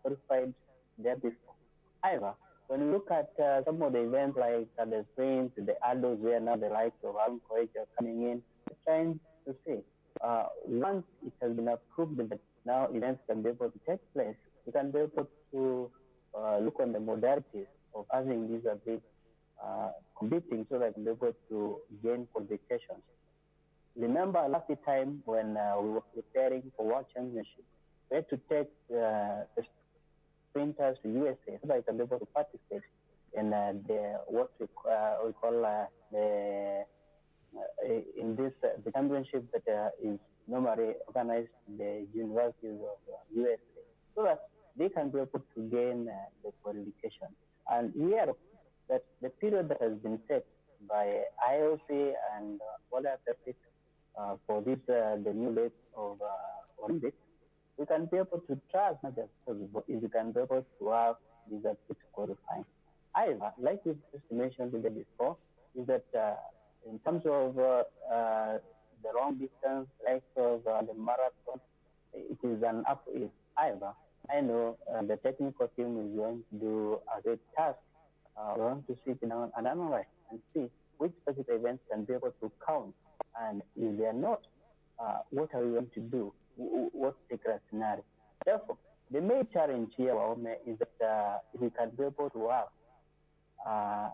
qualified there before. However, when you look at some of the events like the sprints, the adults, where now the likes of Alan Coach are coming in, we're trying to say, once it has been approved that now events can be able to take place, we can be able to look on the modalities of having these athletes competing so that we can be able to gain qualifications. Remember last time when we were preparing for World Championship, we had to take the sprinters to USA so that they can be able to participate in what we call in this the championship that is normally organized in the universities of USA, so that they can be able to gain the qualification. And we are that the period that has been set by IOC and World Athletics for this the new date of Olympics, we can be able to try as much as possible if we can be able to have these athletes qualifying. However, like we just mentioned before, is that in terms of the long distance, like of the marathon, it is an up-if. However, I know the technical team is going to do a great task. We're going to sit down and analyze and see which specific events can be able to count. And if they are not, what are we going to do? What particular scenario? Therefore, the main challenge here is that if we can be able to have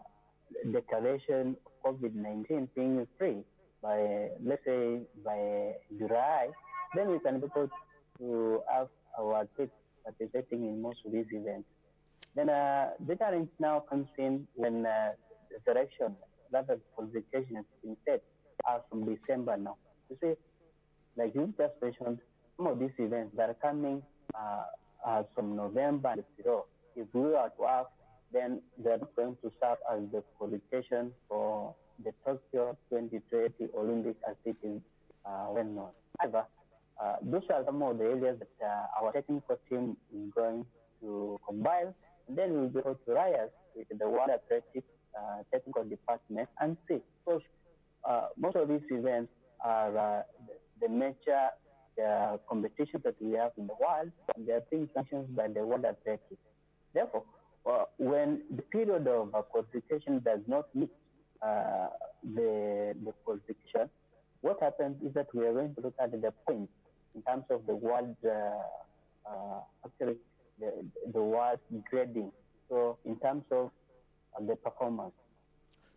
declaration of COVID-19 being free by, let's say, by July, then we can be able to have our kids participating in most of these events. Then the challenge now comes in when the selection, rather qualification has been set as from December now. You see, like you just mentioned, some of these events that are coming from November and below, if we are to have, then they're going to serve as the qualification for the Tokyo 2020 Olympic as it is well known. However, those are some of the areas that our technical team is going to combine, and then we'll be able to liaise with the World Athletics technical department and see. Because most of these events are the major competitions that we have in the world, and they are being sanctioned by the World Athletics. Therefore, when the period of qualification does not meet the qualification, what happens is that we are going to look at the points in terms of the world, actually the world grading. So in terms of the performance.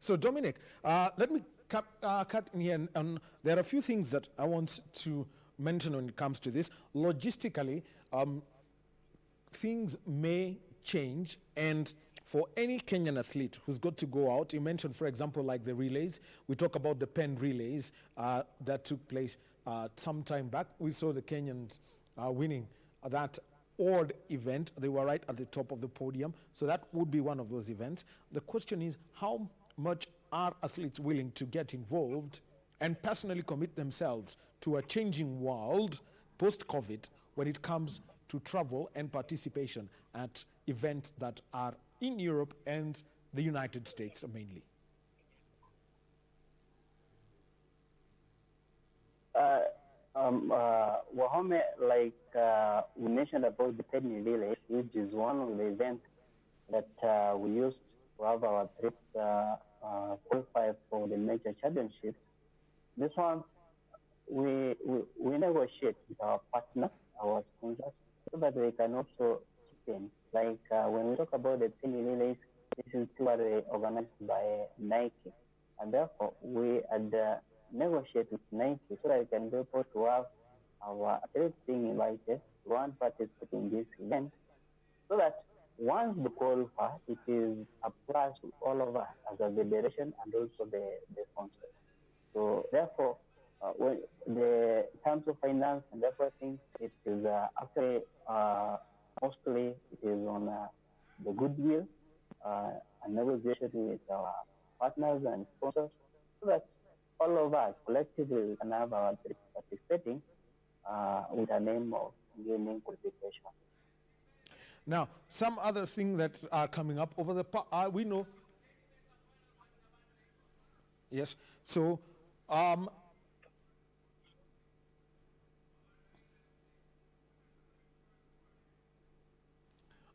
So Dominic, let me cut in here, and there are a few things that I want to mention when it comes to this. Logistically, things may change, and for any Kenyan athlete who's got to go out, you mentioned, for example, like the relays, we talk about the pen relays that took place some time back. We saw the Kenyans winning that odd event. They were right at the top of the podium, so that would be one of those events. The question is, how much are athletes willing to get involved and personally commit themselves to a changing world post-COVID when it comes to travel and participation at events that are in Europe and the United States mainly? Wahome, like we mentioned about the Penny Relay, which is one of the events that we used to have our trips qualify for the major championships. This one, we negotiate with our partners, our sponsors, so that they can also chip in. Like when we talk about the Penny Relays, this is typically organized by Nike, and therefore we had negotiate with Nike so that we can be able to have our athletes being invited to one participate in this event, so that once they qualify, it is a plus to all of us as a federation and also the sponsors. So therefore, when the terms of finance and everything, it is actually mostly it is on the goodwill and negotiation with our partners and sponsors, so that all of us collectively can have our participating with a name of gaining qualification. Now, some other things that are coming up over the we know. Yes. So, all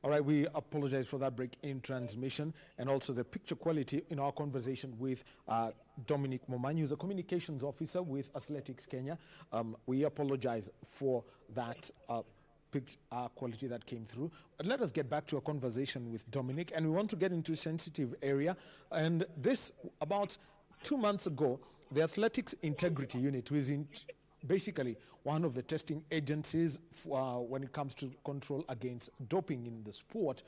right, we apologize for that break in transmission and also the picture quality in our conversation with Dominic Momanyi, who's a communications officer with Athletics Kenya. We apologize for that picture quality that came through. But let us get back to a conversation with Dominic, and we want to get into a sensitive area. And this, about 2 months ago, the Athletics Integrity Unit, who is basically one of the testing agencies when it comes to control against doping in the sport,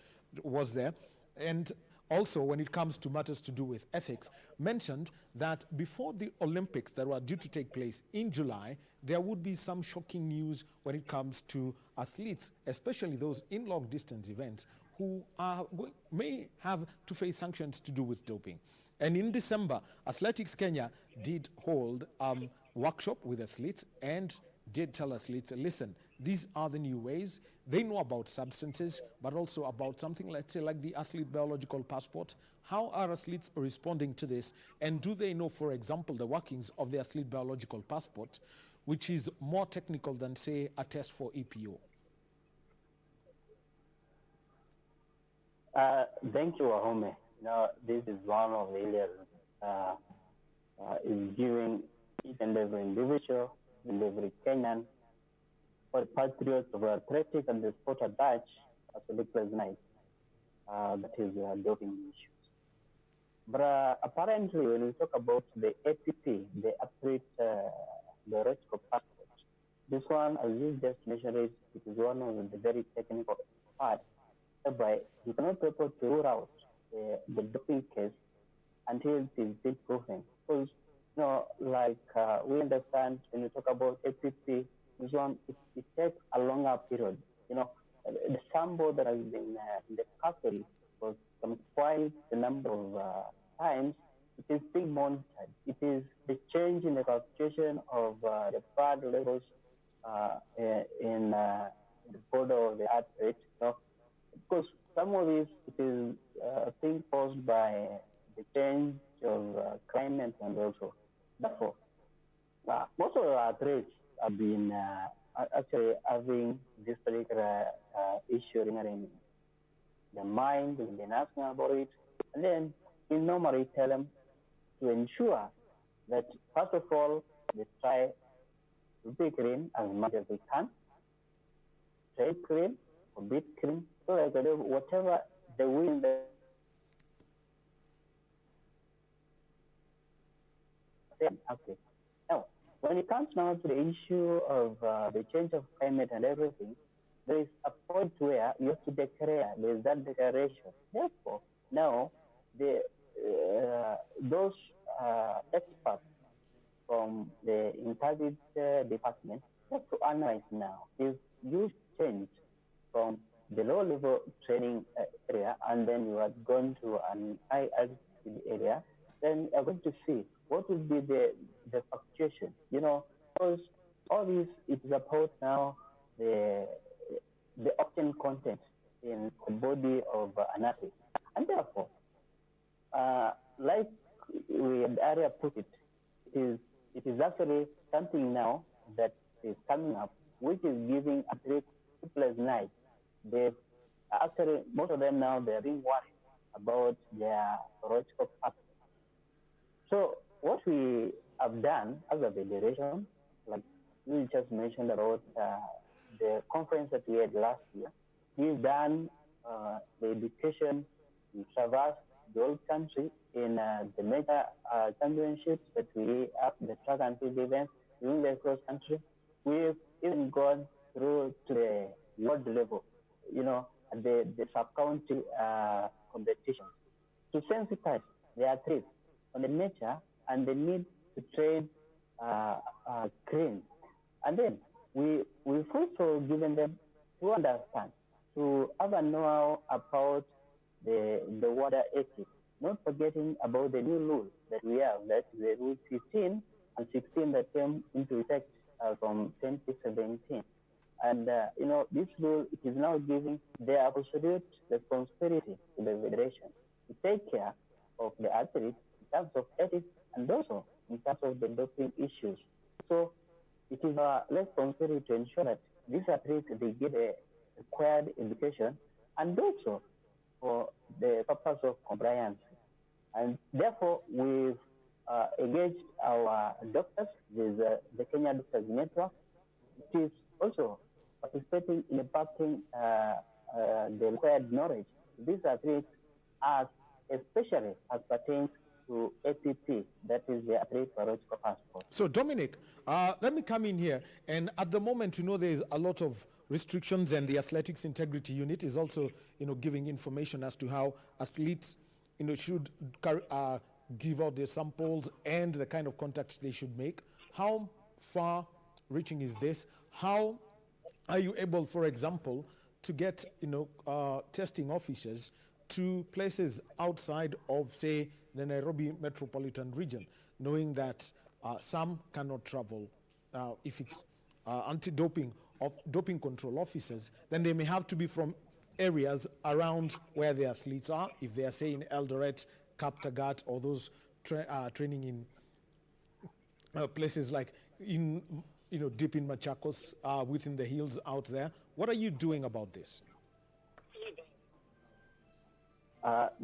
was there. And also when it comes to matters to do with ethics, mentioned that before the Olympics that were due to take place in July, there would be some shocking news when it comes to athletes, especially those in long distance events, who may have to face sanctions to do with doping. And in December, Athletics Kenya did hold workshop with athletes and did tell athletes, listen, these are the new ways. They know about substances, but also about something, let's say, like the athlete biological passport. How are athletes responding to this? And do they know, for example, the workings of the athlete biological passport, which is more technical than, say, a test for EPO? Thank you, Wahome. This is one of the areas is giving each and every individual, and every Kenyan, or patriots of athletics and the sport at large, a sleepless night. That is doping issues. But apparently, when we talk about the APP, the athlete biological passport, this one, as you just mentioned, it is one of the very technical parts, whereby you cannot be able to rule out the doping case until it is been proven. Because, like we understand when you talk about APP, this one, it takes a longer period. The sample that has been in the factory was quite a number of times. It is being monitored. It is the change in the classification of the blood levels in the body of the athlete. Because some of this, it is thing caused by the change of climate and also. Therefore, most of our athletes have been actually having this particular issue in their mind, and been asking about it. And then we normally tell them to ensure that, first of all, they try to be clean as much as they can. Stay clean, a bit clean, so that whatever the wind okay. Now, when it comes now to the issue of the change of climate and everything, there is a point where you have to declare, there is that declaration. Therefore, now, those experts from the Intelligence Department have to analyze now if you change from the low-level training area and then you are going to an high-altitude area, then you're going to see what will be the fluctuation. Because all this is about now the oxygen content in the body of an athlete. And therefore, like we had earlier put it, it is actually something now that is coming up, which is giving athletes sleepless nights. They actually, most of them now, they're being worried about their psychological factor. So what we have done as a federation, like you just mentioned about the conference that we had last year, we've done the education. We traversed the whole country in the major championships that we have, the track and field events, doing the cross country. We've even gone through to the world level, at the sub-county competition to sensitize the athletes on the nature and the need to train clean. And then we've also given them to understand, to have a know-how about the water ethics, not forgetting about the new rules that we have, that's the Rule 15 and 16 that came into effect from 2017. And, this rule it is now giving the absolute responsibility to the federation to take care of the athletes in terms of ethics and also in terms of the doping issues. So it is our responsibility to ensure that these athletes, they get a required education and also for the purpose of compliance. And therefore, we've engaged our doctors with the Kenyan Doctors Network, which is also participating in imparting the required knowledge to these athletes, especially as pertains to APP, that is the Athlete Biological Passport. So, Dominic, let me come in here. And at the moment, there is a lot of restrictions, and the Athletics Integrity Unit is also, giving information as to how athletes, should give out their samples and the kind of contacts they should make. How far-reaching is this? How are you able, for example, to get, testing officers to places outside of, say, the Nairobi metropolitan region, knowing that some cannot travel? If it's anti-doping or doping control officers, then they may have to be from areas around where the athletes are. If they are, say, in Eldoret, Kaptagat, or those training in places like in deep in Machakos, within the hills out there. What are you doing about this?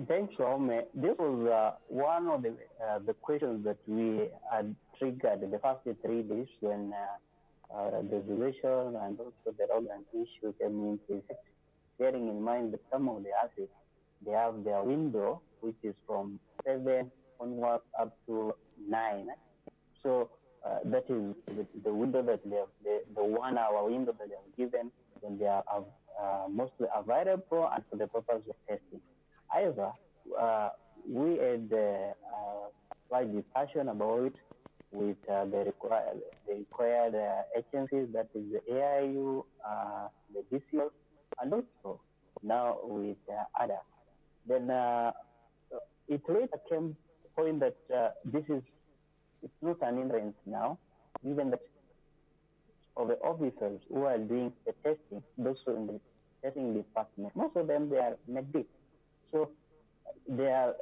Thanks, Ome. This was one of the questions that we had triggered the first 3 days when the duration and also the organ issue came into effect, bearing in mind that some of the athletes, they have their window, which is from 7 onwards up to 9. So that is the window that they have, the 1 hour window that they have given when they are mostly available and for the purpose of testing. However, we had quite discussion about it with the required agencies, that is the AIU, the DCO, and also now with others. Then it later came to point that it's not an hindrance now, given that of the officers who are doing the testing, those in the testing department, most of them, they are medic. So they are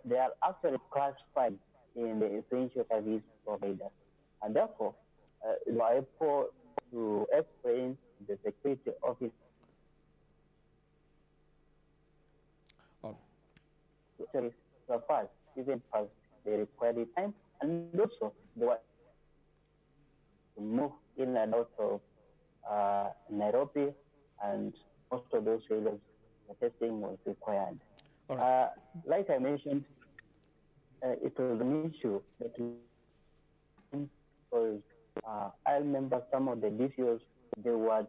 actually classified in the essential service providers, and therefore they are able to explain the security office. So fast, even past the required time, and also they were to move in and out of Nairobi, and most of those areas the testing was required. Right. Like I mentioned, it was an issue that because I remember some of the DCOs, they were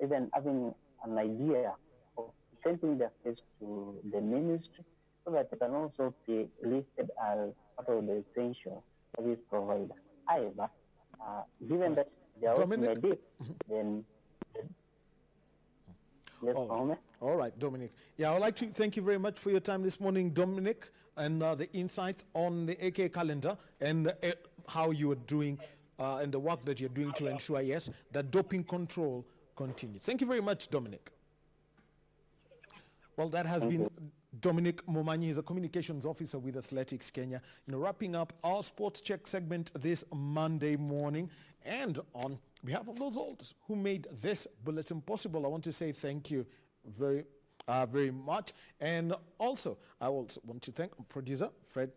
even having an idea of sending their case to the ministry so that it can also be listed as part of the essential service provider. However, given that they are also medic, then yes, all right, Dominic. Yeah, I would like to thank you very much for your time this morning, Dominic, and the insights on the AK calendar and how you are doing and the work that you're doing to ensure, yes, that doping control continues. Thank you very much, Dominic. Well, that has been Dominic Momanyi. He's a communications officer with Athletics Kenya. Wrapping up our sports check segment this Monday morning. And on behalf of those all who made this bulletin possible, I want to say thank you very much. And also, I also want to thank producer Fred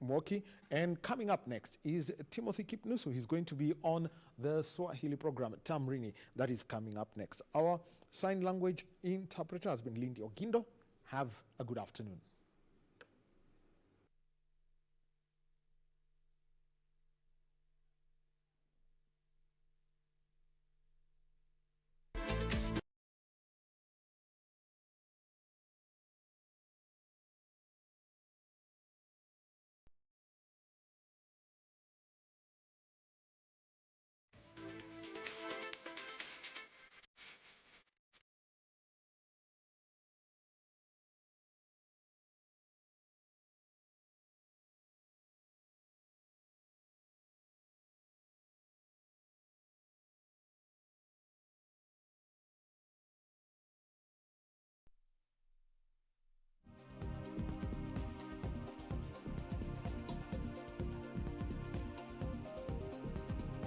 Mwoki. And coming up next is Timothy Kipnusu. He's going to be on the Swahili program, Tamrini. That is coming up next. Our sign language interpreter has been Lindy Ogindo. Have a good afternoon.